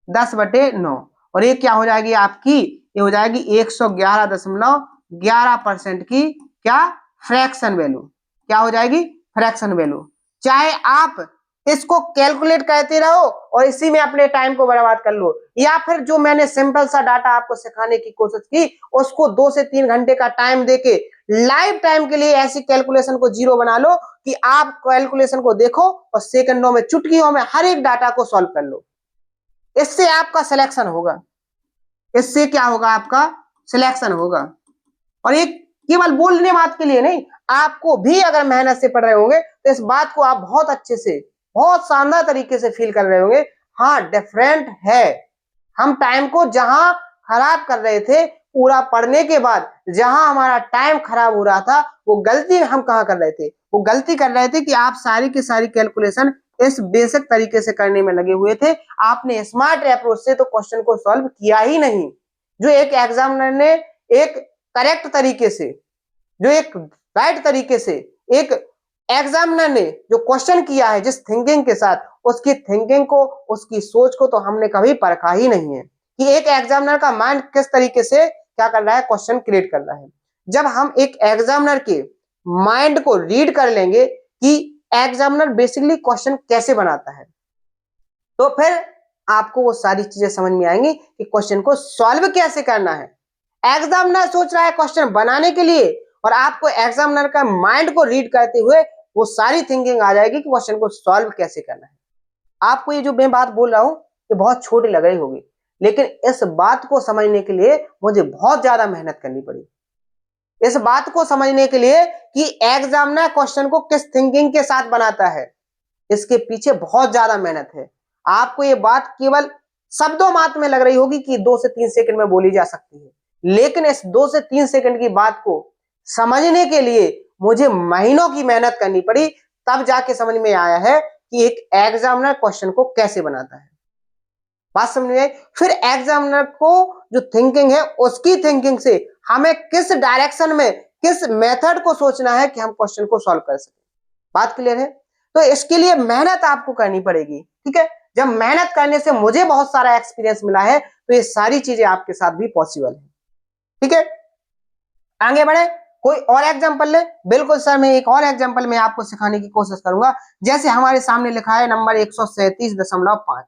10/9। और ये क्या हो जाएगी आपकी, ये हो जाएगी 111.11% की क्या फ्रैक्शन वैल्यू, क्या हो जाएगी फ्रैक्शन वैल्यू। चाहे आप इसको कैलकुलेट करते रहो और इसी में अपने टाइम को बर्बाद कर लो, या फिर जो मैंने सिंपल सा डाटा आपको सिखाने की कोशिश की उसको 2 से 3 घंटे का टाइम देके लाइव टाइम के लिए ऐसी कैलकुलेशन को जीरो बना लो कि आप कैलकुलेशन को देखो और सेकंडों में, चुटकियों में हर एक डाटा को सॉल्व कर लो। इससे आपका सिलेक्शन होगा, इससे क्या होगा, आपका सिलेक्शन होगा। और ये केवल बोलने बात के लिए नहीं, आपको भी अगर मेहनत से पढ़ रहे होंगे तो इस बात को आप बहुत अच्छे से, बहुत शानदार तरीके से फील कर रहे होंगे। हाँ डिफरेंट है, हम टाइम को जहां खराब कर रहे थे पूरा पढ़ने के बाद, जहां हमारा टाइम खराब हो रहा था, वो गलती हम कहां कर रहे थे, वो गलती कर रहे थे कि आप सारी की सारी कैलकुलेशन इस बेसिक तरीके से करने में लगे हुए थे। आपने स्मार्ट अप्रोच से तो क्वेश्चन को सॉल्व किया ही नहीं। जो एक एग्जामिनर ने एक करेक्ट तरीके से, जो एक राइट तरीके से एक एग्जामिनर ने जो क्वेश्चन किया है जिस थिंकिंग के साथ, उसकी थिंकिंग को, उसकी सोच को तो हमने कभी परखा ही नहीं है कि एक एग्जामिनर का माइंड किस तरीके से क्या कर रहा है, क्वेश्चन क्रिएट कर रहा है। जब हम एक एग्जामिनर के माइंड को रीड कर लेंगे कि एग्जामिनर बेसिकली क्वेश्चन कैसे बनाता है, तो फिर आपको वो सारी चीजें समझ में आएंगी कि क्वेश्चन को सॉल्व कैसे करना है। एग्जामिनर सोच रहा है क्वेश्चन बनाने के लिए और आपको एग्जामिनर का माइंड को रीड करते हुए वो सारी थिंकिंग आ जाएगी कि क्वेश्चन को सॉल्व कैसे करना है। आपको ये जो मैं बात बोल रहा हूं ये बहुत छोटी लग रही होगी, लेकिन इस बात को समझने के लिए मुझे बहुत ज्यादा मेहनत करनी पड़ी। इस बात को समझने के लिए कि एग्जामिनर क्वेश्चन को किस थिंकिंग के साथ बनाता है, इसके पीछे बहुत ज्यादा मेहनत है। आपको ये बात केवल शब्दों मात्र में लग रही होगी कि 2 से 3 सेकंड में बोली जा सकती है, लेकिन इस 2 से 3 सेकंड की बात को समझने के लिए मुझे महीनों की मेहनत करनी पड़ी, तब जाके समझ में आया है कि एक एग्जामिनर क्वेश्चन को कैसे बनाता है। बात समझ में आई। फिर एग्जामिनर को जो थिंकिंग है उसकी थिंकिंग से हमें किस डायरेक्शन में, किस मेथड को सोचना है कि हम क्वेश्चन को सॉल्व कर सकें। बात क्लियर है। तो इसके लिए मेहनत आपको करनी पड़ेगी, ठीक है। जब मेहनत करने से मुझे बहुत सारा एक्सपीरियंस मिला है तो ये सारी चीजें आपके साथ भी पॉसिबल है, ठीक है। आगे बढ़े, कोई और एग्जांपल ले। बिल्कुल सर, मैं एक और एग्जांपल में आपको सिखाने की कोशिश करूंगा। जैसे हमारे सामने लिखा है नंबर 137.5,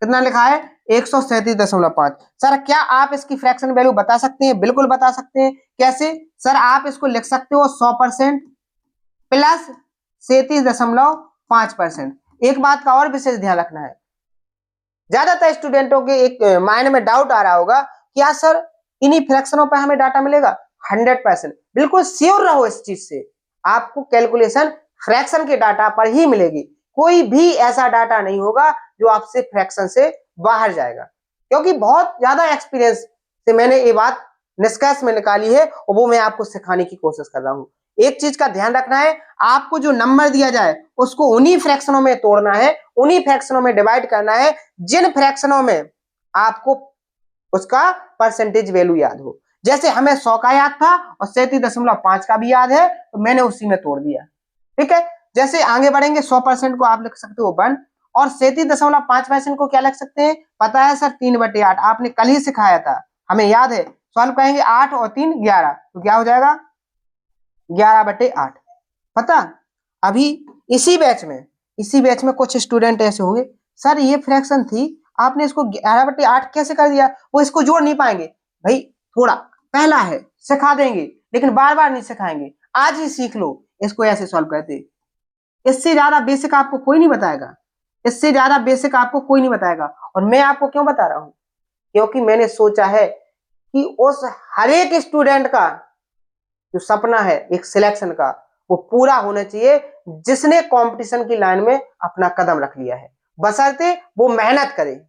कितना लिखा है 137.5। सर क्या आप इसकी फ्रैक्शन वैल्यू बता सकते हैं? बिल्कुल बता सकते हैं। कैसे सर? आप इसको लिख सकते हो 100% प्लस 37.5%। एक बात का और विशेष ध्यान रखना है, ज्यादातर स्टूडेंटों के एक माइंड में डाउट आ रहा होगा क्या सर इन्हीं फ्रैक्शनों पर हमें डाटा मिलेगा? 100% बिल्कुल श्योर रहो इस चीज से, आपको कैलकुलेशन फ्रैक्शन के डाटा पर ही मिलेगी। कोई भी ऐसा डाटा नहीं होगा जो आपसे फ्रैक्शन से बाहर जाएगा, क्योंकि बहुत ज्यादा एक्सपीरियंस से मैंने ये बात निष्कर्ष में निकाली है और वो मैं आपको सिखाने की कोशिश कर रहा हूं। एक चीज का ध्यान रखना है, आपको जो नंबर दिया जाए उसको उन्हीं फ्रैक्शनों में तोड़ना है, उन्हीं फ्रैक्शनों में डिवाइड करना है जिन फ्रैक्शनों में आपको उसका परसेंटेज वैल्यू याद हो। जैसे हमें 100 का याद था और 37.5 का भी याद है, तो मैंने उसी में तोड़ दिया, ठीक है। जैसे आगे बढ़ेंगे, 100% को आप लिख सकते हो 1 और 37.5% को क्या लिख सकते हैं? पता है सर 3/8, आपने कल ही सिखाया था, हमें याद है। सॉल्व करेंगे 8 और 3 11, तो क्या हो जाएगा 11/8। पता अभी इसी बैच में कुछ स्टूडेंट ऐसे होंगे, सर ये फ्रैक्शन थी, आपने इसको 11/8 कैसे कर दिया? वो इसको जोड़ नहीं पाएंगे। भाई थोड़ा पहला है, सिखा देंगे लेकिन बार बार नहीं सिखाएंगे, आज ही सीख लो इसको ऐसे सॉल्व करते। इससे ज्यादा बेसिक आपको कोई नहीं बताएगा। इससे ज्यादा बेसिक आपको कोई नहीं बताएगा। और मैं आपको क्यों बता रहा हूं, क्योंकि मैंने सोचा है कि उस हर एक स्टूडेंट का जो सपना है एक सिलेक्शन का, वो पूरा होना चाहिए जिसने कंपटीशन की लाइन में अपना कदम रख लिया है, बशर्ते वो मेहनत करे।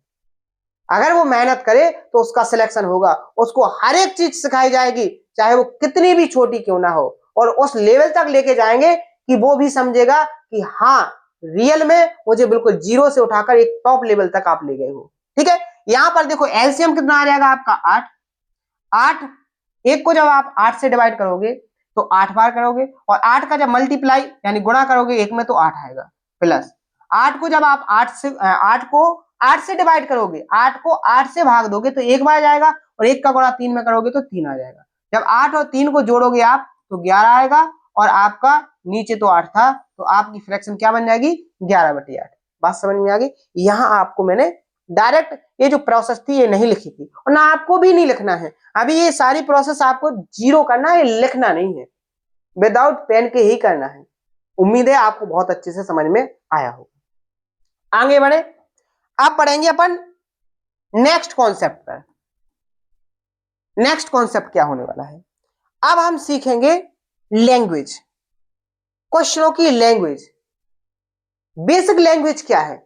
अगर वो मेहनत करे तो उसका सिलेक्शन होगा। उसको हर एक चीज सिखाई जाएगी, चाहे वो कितनी भी छोटी क्यों ना हो, और उस लेवल तक लेके जाएंगे कि वो भी समझेगा कि हाँ, रियल में मुझे बिल्कुल जीरो से उठाकर एक टॉप लेवल तक आप ले गए हो। ठीक है, यहां पर देखो एलसीएम कितना आ जाएगा आपका 8। 8 एक को जब आप 8 से डिवाइड करोगे तो 8 बार करोगे, और 8 का जब मल्टीप्लाई यानी गुणा करोगे एक में तो 8 आएगा, प्लस 8 को जब आप 8 को 8 से डिवाइड करोगे, 8 को 8 से भाग दोगे तो एक बार जाएगा, और एक का गुणा 3 में करोगे तो 3 आ जाएगा। जब 8 और 3 को जोड़ोगे आप तो 11 आएगा, और आपका नीचे तो 8 था, तो आपकी फ्रैक्शन क्या बन जाएगी, 11/8। बात समझ में आ गई। यहां आपको मैंने डायरेक्ट ये जो प्रोसेस थी ये नहीं लिखी थी, और ना आपको भी नहीं लिखना है। अभी ये सारी प्रोसेस आपको जीरो करना है, लिखना नहीं है, विदाउट पेन के ही करना है। उम्मीद है आपको बहुत अच्छे से समझ में आया हो। आगे बढ़े, अब पढ़ेंगे अपन नेक्स्ट कॉन्सेप्ट पर। नेक्स्ट कॉन्सेप्ट क्या होने वाला है, अब हम सीखेंगे लैंग्वेज, क्वेश्चनों की लैंग्वेज। बेसिक लैंग्वेज क्या है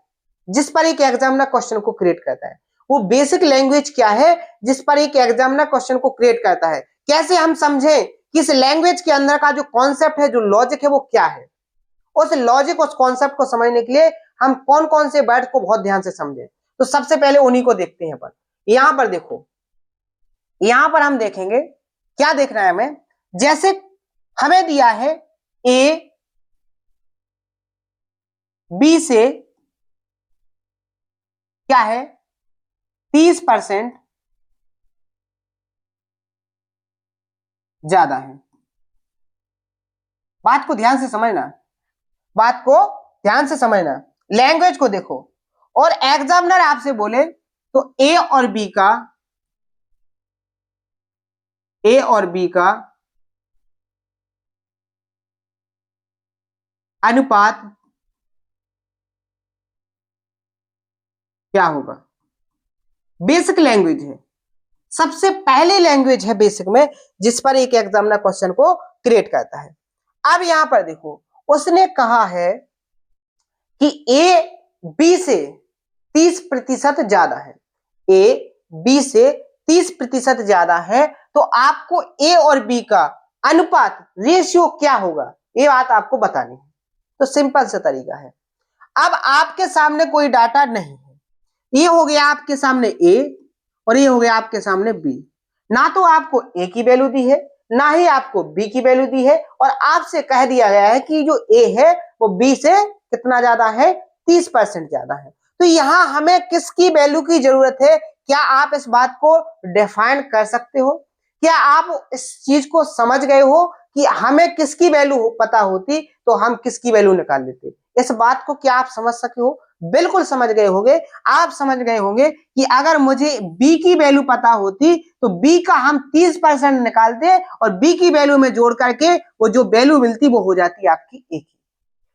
जिस पर एक एग्जामिनर क्वेश्चन को क्रिएट करता है, वो बेसिक लैंग्वेज क्या है जिस पर एक एग्जामिनर क्वेश्चन को क्रिएट करता है। कैसे हम समझें कि इस लैंग्वेज के अंदर का जो कॉन्सेप्ट है, जो लॉजिक है, वो क्या है। उस लॉजिक, उस कॉन्सेप्ट को समझने के लिए हम कौन कौन से वर्ड को बहुत ध्यान से समझें, तो सबसे पहले उन्हीं को देखते हैं अपन। यहां पर देखो, यहां पर हम देखेंगे क्या देखना है हमें। जैसे हमें दिया है ए बी से क्या है 30% ज्यादा है। बात को ध्यान से समझना, बात को ध्यान से समझना, लैंग्वेज को देखो, और एग्जामिनर आपसे बोले तो ए और बी का अनुपात क्या होगा। बेसिक लैंग्वेज है, सबसे पहली लैंग्वेज है बेसिक में जिस पर एक एग्जामिनर क्वेश्चन को क्रिएट करता है। अब यहां पर देखो, उसने कहा है कि ए बी से 30% ज्यादा है, ए बी से 30% ज्यादा है, तो आपको ए और बी का अनुपात, रेशियो क्या होगा, ये बात आपको बतानी है। तो सिंपल सा तरीका है। अब आपके सामने कोई डाटा नहीं है, ये हो गया आपके सामने ए और ये हो गया आपके सामने बी। ना तो आपको ए की वैल्यू दी है, ना ही आपको बी की वैल्यू दी है, और आपसे कह दिया गया है कि जो ए है वो बी से कितना ज्यादा है, 30% ज्यादा है। तो यहां हमें किसकी वैल्यू की जरूरत है, क्या आप इस बात को डिफाइन कर सकते हो? क्या आप इस चीज को समझ गए हो कि हमें किसकी वैल्यू पता होती तो हम किसकी वैल्यू निकाल लेते? इस बात को क्या आप समझ सके हो? बिल्कुल समझ गए होंगे। आप समझ गए होंगे कि अगर मुझे बी की वैल्यू पता होती तो बी का हम 30% निकालते, और बी की वैल्यू में जोड़ करके वो जो वैल्यू मिलती वो हो जाती आपकी ए की।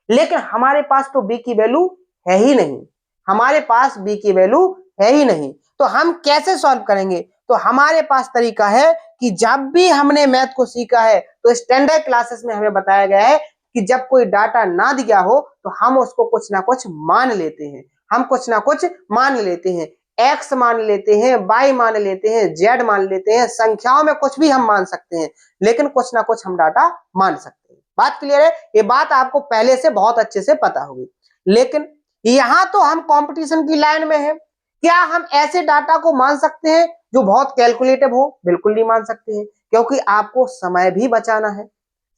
लेकिन हमारे पास तो बी की वैल्यू है ही नहीं, हमारे पास बी की वैल्यू है ही नहीं। तो हम कैसे सॉल्व करेंगे? तो हमारे पास तरीका है कि जब भी हमने मैथ को सीखा है तो स्टैंडर्ड क्लासेस में हमें बताया गया है कि जब कोई डाटा ना दिया हो तो हम उसको कुछ ना कुछ मान लेते हैं, हम कुछ ना कुछ मान लेते हैं। एक्स मान लेते हैं, वाई मान लेते हैं, जेड मान लेते हैं, संख्याओं में कुछ भी हम मान सकते हैं, लेकिन कुछ ना कुछ हम डाटा मान सकते हैं। बात क्लियर है? ये बात आपको पहले से बहुत अच्छे से पता होगी। लेकिन यहां तो हम कंपटीशन की लाइन में है, क्या हम ऐसे डाटा को मान सकते हैं जो बहुत कैलकुलेटिव हो? बिल्कुल नहीं मान सकते हैं, क्योंकि आपको समय भी बचाना है,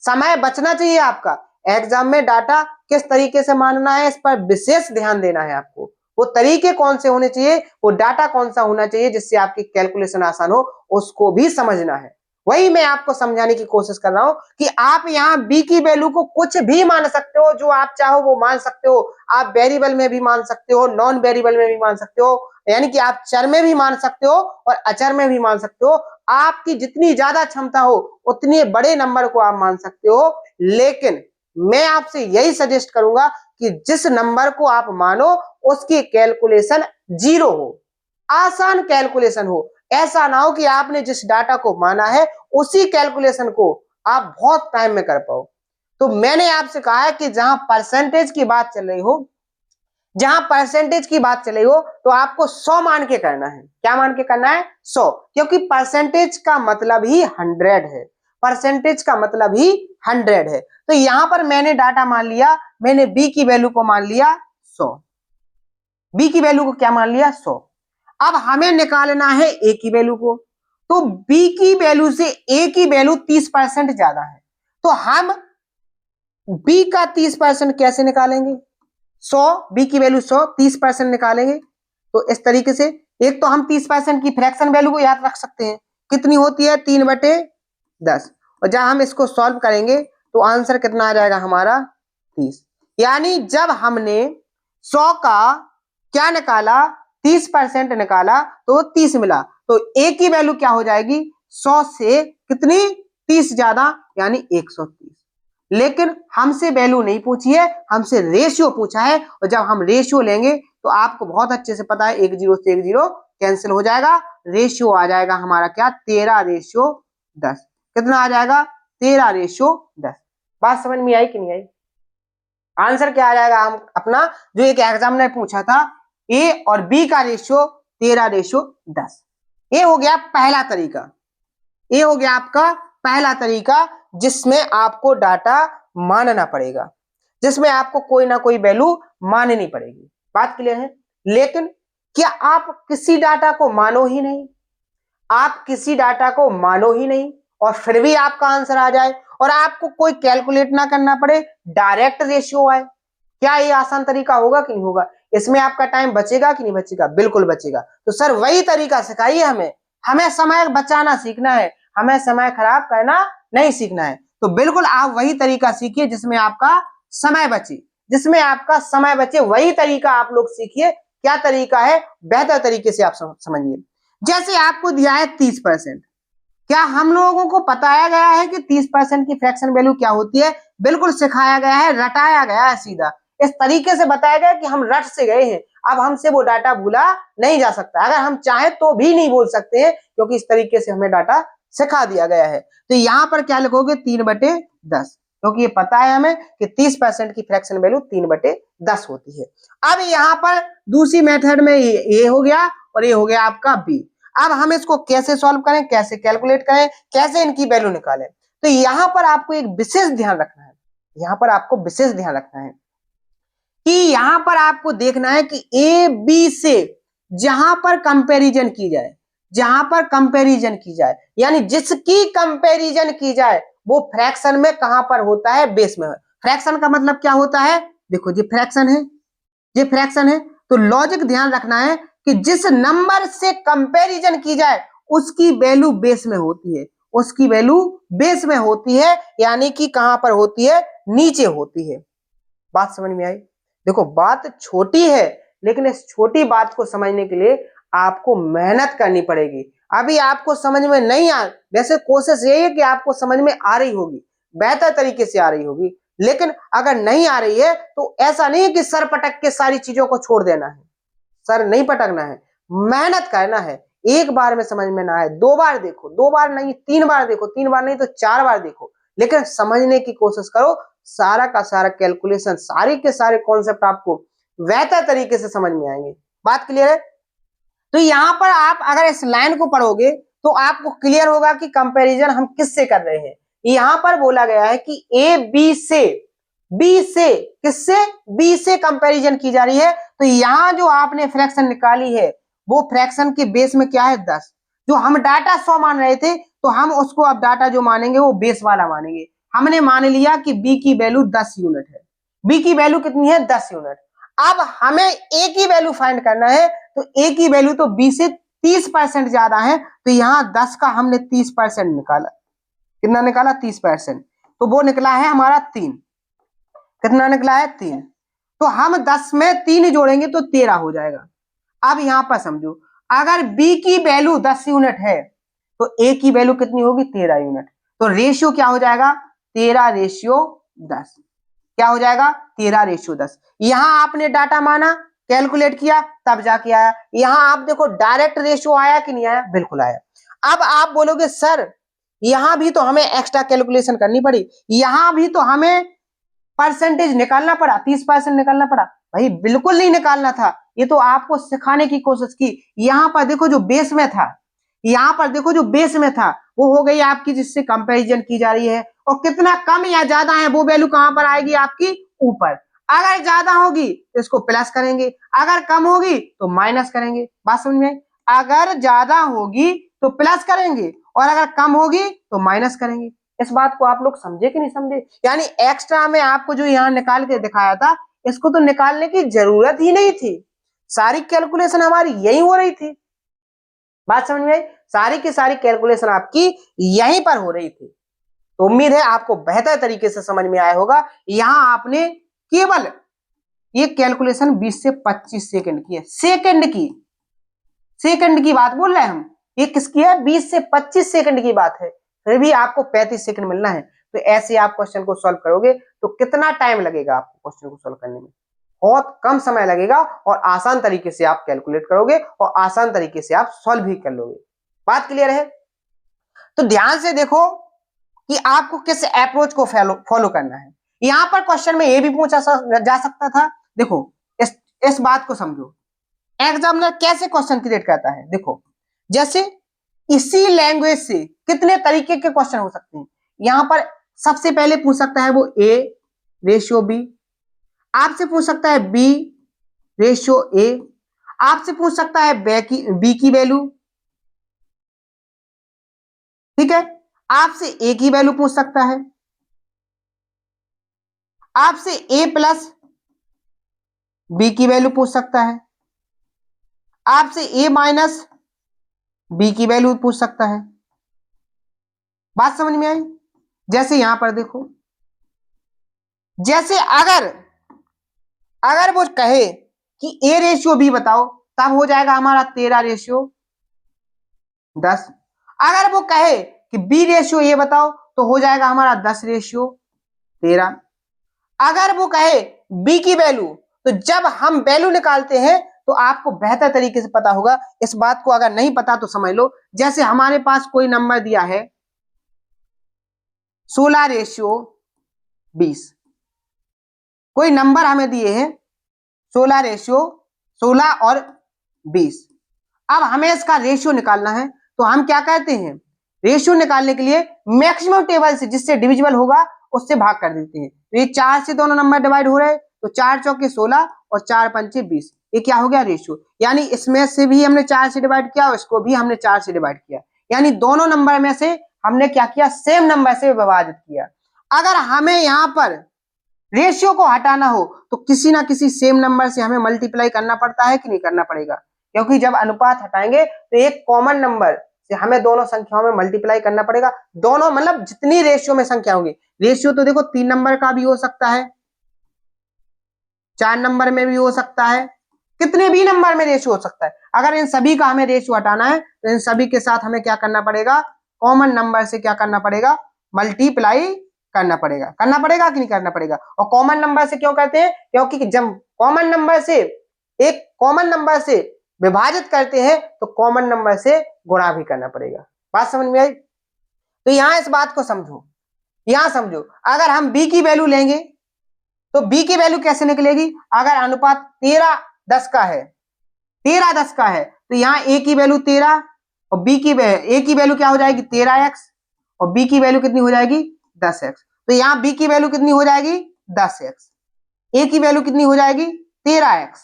समय बचना चाहिए आपका। एग्जाम में डाटा किस तरीके से मानना है इस पर विशेष ध्यान देना है आपको। वो तरीके कौन से होने चाहिए, वो डाटा कौन सा होना चाहिए जिससे आपकी कैलकुलेशन आसान हो, उसको भी समझना है। वही मैं आपको समझाने की कोशिश कर रहा हूं कि आप यहाँ बी की वैल्यू को कुछ भी मान सकते हो, जो आप चाहो वो मान सकते हो। आप वेरिएबल में भी मान सकते हो, नॉन वेरिएबल में भी मान सकते हो, यानी कि आप चर में भी मान सकते हो और अचर में भी मान सकते हो। आपकी जितनी ज्यादा क्षमता हो उतने बड़े नंबर को आप मान सकते हो। लेकिन मैं आपसे यही सजेस्ट करूंगा कि जिस नंबर को आप मानो उसकी कैलकुलेशन 0 हो, आसान कैलकुलेशन हो। ऐसा ना हो कि आपने जिस डाटा को माना है उसी कैलकुलेशन को आप बहुत टाइम में कर पाओ। तो मैंने आपसे कहा है कि जहां परसेंटेज की बात चल रही हो, जहां परसेंटेज की बात चल रही हो, तो आपको 100 मान के करना है। क्या मान के करना है? 100, क्योंकि परसेंटेज का मतलब ही 100 है। परसेंटेज का मतलब ही 100 है। तो यहां पर मैंने डाटा मान लिया, मैंने बी की वैल्यू को मान लिया 100। बी की वैल्यू को क्या मान लिया? 100। अब हमें निकालना है ए की वैल्यू को। तो बी की वैल्यू से ए की वैल्यू 30% ज्यादा है, तो हम बी का 30% कैसे निकालेंगे? 100, बी की वैल्यू 100, 30% निकालेंगे। तो इस तरीके से एक तो हम 30% की फ्रैक्शन वैल्यू को याद रख सकते हैं, कितनी होती है? 3/10। और जब हम इसको सॉल्व करेंगे तो आंसर कितना आ जाएगा हमारा? 30। यानी जब हमने 100 का क्या निकाला? 30% निकाला तो 30 मिला। तो ए की वैल्यू क्या हो जाएगी? 100 से कितनी? 30 ज्यादा, यानी 130। लेकिन हमसे वैल्यू नहीं पूछी है, हमसे रेशियो पूछा है। और जब हम रेशियो लेंगे तो आपको बहुत अच्छे से पता है, 1 0 से 1 0 कैंसिल हो जाएगा। रेशियो आ जाएगा हमारा क्या? 13/10। कितना आ जाएगा? 13/10। बात समझ में आई कि नहीं आई? आंसर क्या आ जाएगा हम अपना, जो एक एग्जाम ने पूछा था, ए और बी का रेशियो 13/10। ये हो गया पहला तरीका। ये हो गया आपका पहला तरीका, जिसमें आपको डाटा मानना पड़ेगा, जिसमें आपको कोई ना कोई वैल्यू माननी पड़ेगी। बात क्लियर है? लेकिन क्या आप किसी डाटा को मानो ही नहीं, आप किसी डाटा को मानो ही नहीं और फिर भी आपका आंसर आ जाए और आपको कोई कैलकुलेट ना करना पड़े, डायरेक्ट रेशियो आए, क्या ये आसान तरीका होगा कि नहीं होगा? इसमें आपका टाइम बचेगा कि नहीं बचेगा? बिल्कुल बचेगा। तो सर वही तरीका सिखाइए हमें। हमें समय बचाना सीखना है, हमें समय खराब करना नहीं सीखना है। तो बिल्कुल आप वही तरीका सीखिए जिसमें आपका समय बचे, जिसमें आपका समय बचे वही तरीका आप लोग सीखिए। क्या तरीका है? बेहतर तरीके से आप समझिए। जैसे आपको दिया है 30%, क्या हम लोगों को बताया गया है कि 30% की फ्रैक्शन वैल्यू क्या होती है? बिल्कुल सिखाया गया है, रटाया गया है, सीधा इस तरीके से बताया गया कि हम रट से गए हैं। अब हमसे वो डाटा भूला नहीं जा सकता, अगर हम चाहें तो भी नहीं बोल सकते हैं, क्योंकि इस तरीके से हमें डाटा सिखा दिया गया है। तो यहां पर क्या लिखोगे? 3/10, क्योंकि ये पता है हमें कि 30% की फ्रैक्शन वैल्यू 3/10 होती है। अब यहां पर दूसरी मेथड में ये हो गया और ये हो गया आपका बी। अब हम इसको कैसे सॉल्व करें, कैसे कैलकुलेट करें, कैसे इनकी वैल्यू निकालें? तो यहां पर आपको एक विशेष ध्यान रखना है, यहां पर आपको विशेष ध्यान रखना है कि यहां पर आपको देखना है कि ए बी से जहां पर कंपैरिजन की जाए, जहां पर कंपैरिजन की जाए, यानी जिसकी कंपैरिजन की जाए वो फ्रैक्शन में कहां पर होता है? बेस में। फ्रैक्शन का मतलब क्या होता है? देखो ये फ्रैक्शन है, ये फ्रैक्शन है। तो लॉजिक ध्यान रखना है कि जिस नंबर से कंपैरिजन की जाए उसकी वैल्यू बेस में होती है, उसकी वैल्यू बेस में होती है, यानी कि कहां पर होती है? नीचे होती है। बात समझ में आई? देखो बात छोटी है, लेकिन इस छोटी बात को समझने के लिए आपको मेहनत करनी पड़ेगी। अभी आपको समझ में नहीं आ, वैसे कोशिश यही है कि आपको समझ में आ रही होगी, बेहतर तरीके से आ रही होगी। लेकिन अगर नहीं आ रही है तो ऐसा नहीं है कि सर पटक के सारी चीजों को छोड़ देना है। सर नहीं पटकना है, मेहनत करना है। एक बार में समझ में ना आए, 2 बार देखो, 2 बार नहीं 3 बार देखो, 3 बार नहीं तो 4 बार देखो, लेकिन समझने की कोशिश करो। सारा का सारा कैलकुलेशन, सारे के सारे कॉन्सेप्ट आपको बेहतर तरीके से समझ में आएंगे। बात क्लियर है? तो यहां पर आप अगर इस लाइन को पढ़ोगे तो आपको क्लियर होगा कि कंपैरिजन हम किससे कर रहे हैं। यहां पर बोला गया है कि ए बी से, बी से किससे? बी से कंपैरिजन की जा रही है। तो यहां जो आपने फ्रैक्शन निकाली है वो फ्रैक्शन के बेस में क्या है? 10। जो हम डाटा 100 मान रहे थे, तो हम उसको अब डाटा जो मानेंगे वो बेस वाला मानेंगे। हमने मान लिया कि बी की वैल्यू 10 यूनिट है। बी की वैल्यू कितनी है? 10 यूनिट। अब हमें ए की वैल्यू फाइंड करना है, तो ए की वैल्यू तो बी से 30% ज्यादा है, तो यहां 10 का हमने 30% निकाला। कितना निकाला? 30%। तो वो निकला है हमारा 3। कितना निकला है? 3। तो हम 10 में 3 जोड़ेंगे तो 13 हो जाएगा। अब यहां पर समझो, अगर बी की वैल्यू 10 यूनिट है तो ए की वैल्यू कितनी होगी? 13 यूनिट। तो रेशियो क्या हो जाएगा? 13/10। क्या हो जाएगा 13:10। यहां आपने डाटा माना, कैलकुलेट किया, तब जाके आया। यहां आप देखो डायरेक्ट रेशियो आया कि नहीं आया, बिल्कुल आया। अब आप बोलोगे सर यहां भी तो हमें एक्स्ट्रा कैलकुलेशन करनी पड़ी, यहां भी तो हमें परसेंटेज निकालना पड़ा, 30% निकालना पड़ा। भाई बिल्कुल नहीं निकालना था, ये तो आपको सिखाने की कोशिश की। यहां पर देखो जो बेस में था, यहां पर देखो जो बेस में था वो हो गई आपकी, जिससे कंपैरिजन की जा रही है। और कितना कम या ज्यादा है वो वैल्यू कहां पर आएगी आपकी ऊपर। अगर ज्यादा होगी तो इसको प्लस करेंगे, अगर कम होगी तो माइनस करेंगे। बात समझ में? अगर ज्यादा होगी तो प्लस करेंगे और अगर कम होगी तो माइनस करेंगे। इस बात को आप लोग समझे कि नहीं समझे? यानी एक्स्ट्रा में आपको जो यहाँ निकाल के दिखाया था, इसको तो निकालने की जरूरत ही नहीं थी, सारी कैलकुलेशन हमारी यही हो रही थी। बात समझ में आई? सारी की सारी कैलकुलेशन आपकी यहीं पर हो रही थी। तो उम्मीद है आपको बेहतर तरीके से समझ में आया होगा। यहां आपने केवल ये कैलकुलेशन 20 से 25 सेकंड की है, सेकंड की बात बोल रहे हैं हम। ये किसकी है? 20 से 25 सेकंड की बात है, फिर भी आपको 35 सेकंड मिलना है। तो ऐसे आप क्वेश्चन को सॉल्व करोगे तो कितना टाइम लगेगा आपको क्वेश्चन को सॉल्व करने में? बहुत कम समय लगेगा और आसान तरीके से आप कैलकुलेट करोगे और आसान तरीके से आप सॉल्व भी कर लोगे। बात क्लियर है? तो ध्यान से देखो कि आपको किस अप्रोच को फॉलो करना है। यहां पर क्वेश्चन में ये भी पूछा जा सकता था। देखो इस बात को समझो, एग्जामिनर कैसे क्वेश्चन क्रिएट करता है। देखो जैसे इसी लैंग्वेज से कितने तरीके के क्वेश्चन हो सकते हैं। यहां पर सबसे पहले पूछ सकता है वो ए रेशियो बी, आपसे पूछ सकता है बी रेशियो ए, आपसे पूछ सकता है बी की वैल्यू, ठीक है, आपसे ए की वैल्यू पूछ सकता है, आपसे ए प्लस बी की वैल्यू पूछ सकता है, आपसे ए माइनस बी की वैल्यू पूछ सकता है। बात समझ में आई? जैसे यहां पर देखो, जैसे अगर अगर वो कहे कि ए रेशियो बी बताओ, तब हो जाएगा हमारा 13:10। अगर वो कहे कि बी रेशियो ए बताओ तो हो जाएगा हमारा 10:13। अगर वो कहे बी की वैल्यू, तो जब हम वैल्यू निकालते हैं तो आपको बेहतर तरीके से पता होगा। इस बात को अगर नहीं पता तो समझ लो, जैसे हमारे पास कोई नंबर दिया है 16:20, कोई नंबर हमें दिए हैं 16 और 20। अब हमें इसका रेशियो निकालना है, तो हम क्या कहते हैं, रेशियो निकालने के लिए मैक्सिमम टेबल से जिससे डिविजिबल होगा उससे भाग कर देते हैं। तो ये 4 से दोनों नंबर डिवाइड हो रहे हैं, तो 4 चौके 16 और 4 पंचे 20, ये क्या हो गया रेशियो। यानी इसमें से भी हमने 4 से डिवाइड किया और इसको भी हमने 4 से डिवाइड किया, यानी दोनों नंबर में से हमने क्या किया, सेम नंबर से विभाजित किया। अगर हमें यहाँ पर रेशियो को हटाना हो तो किसी ना किसी सेम नंबर से हमें मल्टीप्लाई करना पड़ता है कि नहीं करना पड़ेगा, क्योंकि जब अनुपात हटाएंगे तो एक कॉमन नंबर से हमें दोनों संख्याओं में मल्टीप्लाई करना पड़ेगा। दोनों मतलब जितनी रेशियो में संख्या होंगी, रेशियो तो देखो 3 नंबर का भी हो सकता है, 4 नंबर में भी हो सकता है, कितने भी नंबर में रेशियो हो सकता है। अगर इन सभी का हमें रेशियो हटाना है तो इन सभी के साथ हमें क्या करना पड़ेगा, कॉमन नंबर से क्या करना पड़ेगा, मल्टीप्लाई करना पड़ेगा कि नहीं करना पड़ेगा। और कॉमन नंबर से क्यों करते हैं, क्योंकि जब कॉमन नंबर से एक कॉमन नंबर से विभाजित करते हैं तो कॉमन नंबर से गुणा भी करना पड़ेगा। बात समझ में आई? तो यहां इस बात को समझो, यहां समझो, अगर हम b की वैल्यू लेंगे तो b की वैल्यू कैसे निकलेगी। अगर अनुपात 13:10 का है, 13:10 का है, तो यहाँ a की वैल्यू 13 और a की वैल्यू क्या हो जाएगी 13x और b की वैल्यू कितनी हो जाएगी 10x। तो यहाँ b की वैल्यू कितनी हो जाएगी 10x, a की वैल्यू कितनी हो जाएगी 13x।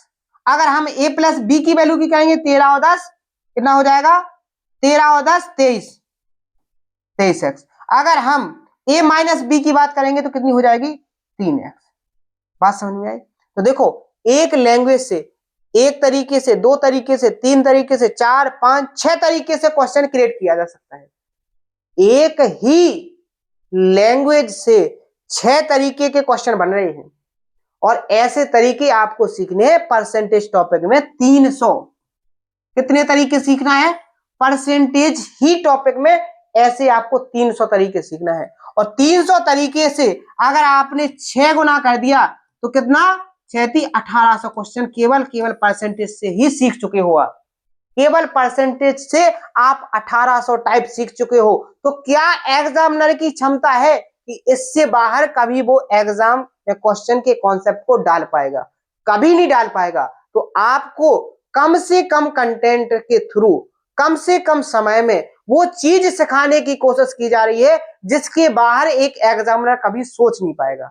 अगर हम a प्लस बी की वैल्यू की कहेंगे 13 और 10 कितना हो जाएगा, 13 और 10 23x। अगर हम a माइनस बी की बात करेंगे तो कितनी हो जाएगी 3x। बात समझ में आई? तो देखो एक लैंग्वेज से एक तरीके से, दो तरीके से, तीन तरीके से, 4 5 6 तरीके से क्वेश्चन क्रिएट किया जा सकता है। एक ही लैंग्वेज से 6 तरीके के क्वेश्चन बन रहे हैं और ऐसे तरीके आपको सीखने हैं परसेंटेज टॉपिक में 300। कितने तरीके सीखना है, परसेंटेज ही टॉपिक में ऐसे आपको 300 तरीके सीखना है। और 300 तरीके से अगर आपने 6 गुना कर दिया तो कितना 1800 क्वेश्चन केवल परसेंटेज से ही सीख चुके हो आप। केवल परसेंटेज से आप 1800 टाइप सीख चुके हो। तो क्या एग्जामिनर की क्षमता है कि इससे बाहर कभी वो एग्जाम या क्वेश्चन के कॉन्सेप्ट को डाल पाएगा? कभी नहीं डाल पाएगा। तो आपको कम से कम कंटेंट के थ्रू कम से कम समय में वो चीज सिखाने की कोशिश की जा रही है जिसके बाहर एक एग्जामिनर कभी सोच नहीं पाएगा।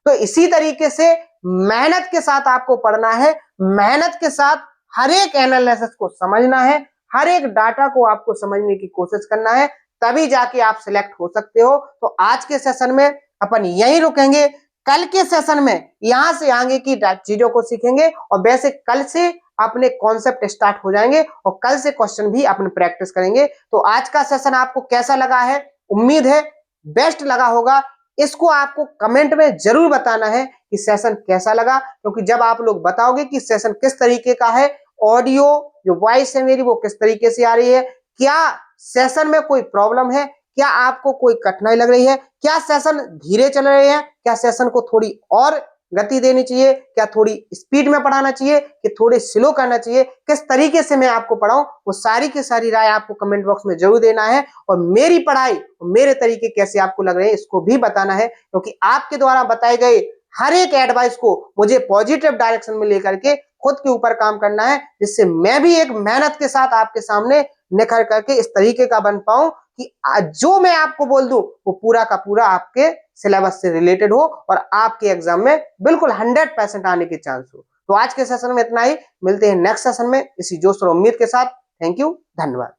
तो इसी तरीके से मेहनत के साथ आपको पढ़ना है, मेहनत के साथ हर एक एनालिसिस को समझना है, हर एक डाटा को आपको समझने की कोशिश करना है, तभी जाके आप सिलेक्ट हो सकते हो। तो आज के सेशन में अपन यहीं रुकेंगे। कल के सेशन में यहां से आगे की चीजों को सीखेंगे और वैसे कल से अपने कॉन्सेप्ट स्टार्ट हो जाएंगे और कल से क्वेश्चन भी अपन प्रैक्टिस करेंगे। तो आज का सेशन आपको कैसा लगा है? उम्मीद है बेस्ट लगा होगा। इसको आपको कमेंट में जरूर बताना है कि सेशन कैसा लगा, क्योंकि जब आप लोग बताओगे कि सेशन किस तरीके का है, ऑडियो जो वॉइस है मेरी वो किस तरीके से आ रही है, क्या सेशन में कोई प्रॉब्लम है, क्या आपको कोई कठिनाई लग रही है, क्या सेशन धीरे चल रहे हैं, क्या सेशन को थोड़ी और गति देनी चाहिए, क्या थोड़ी स्पीड में पढ़ाना चाहिए कि थोड़े स्लो करना चाहिए, किस तरीके से मैं आपको पढ़ाऊं, वो सारी की सारी राय आपको कमेंट बॉक्स में जरूर देना है। और मेरी पढ़ाई मेरे तरीके कैसे आपको लग रहे हैं इसको भी बताना है, क्योंकि आपके द्वारा बताए गए हर एक एडवाइस को मुझे पॉजिटिव डायरेक्शन में लेकर के खुद के ऊपर काम करना है, जिससे मैं भी एक मेहनत के साथ आपके सामने निखर करके इस तरीके का बन पाऊं कि जो मैं आपको बोल दूं वो पूरा का पूरा आपके सिलेबस से रिलेटेड हो और आपके एग्जाम में बिल्कुल 100% आने के चांस हो। तो आज के सेशन में इतना ही, मिलते हैं नेक्स्ट सेशन में इसी जोश और उम्मीद के साथ। थैंक यू, धन्यवाद।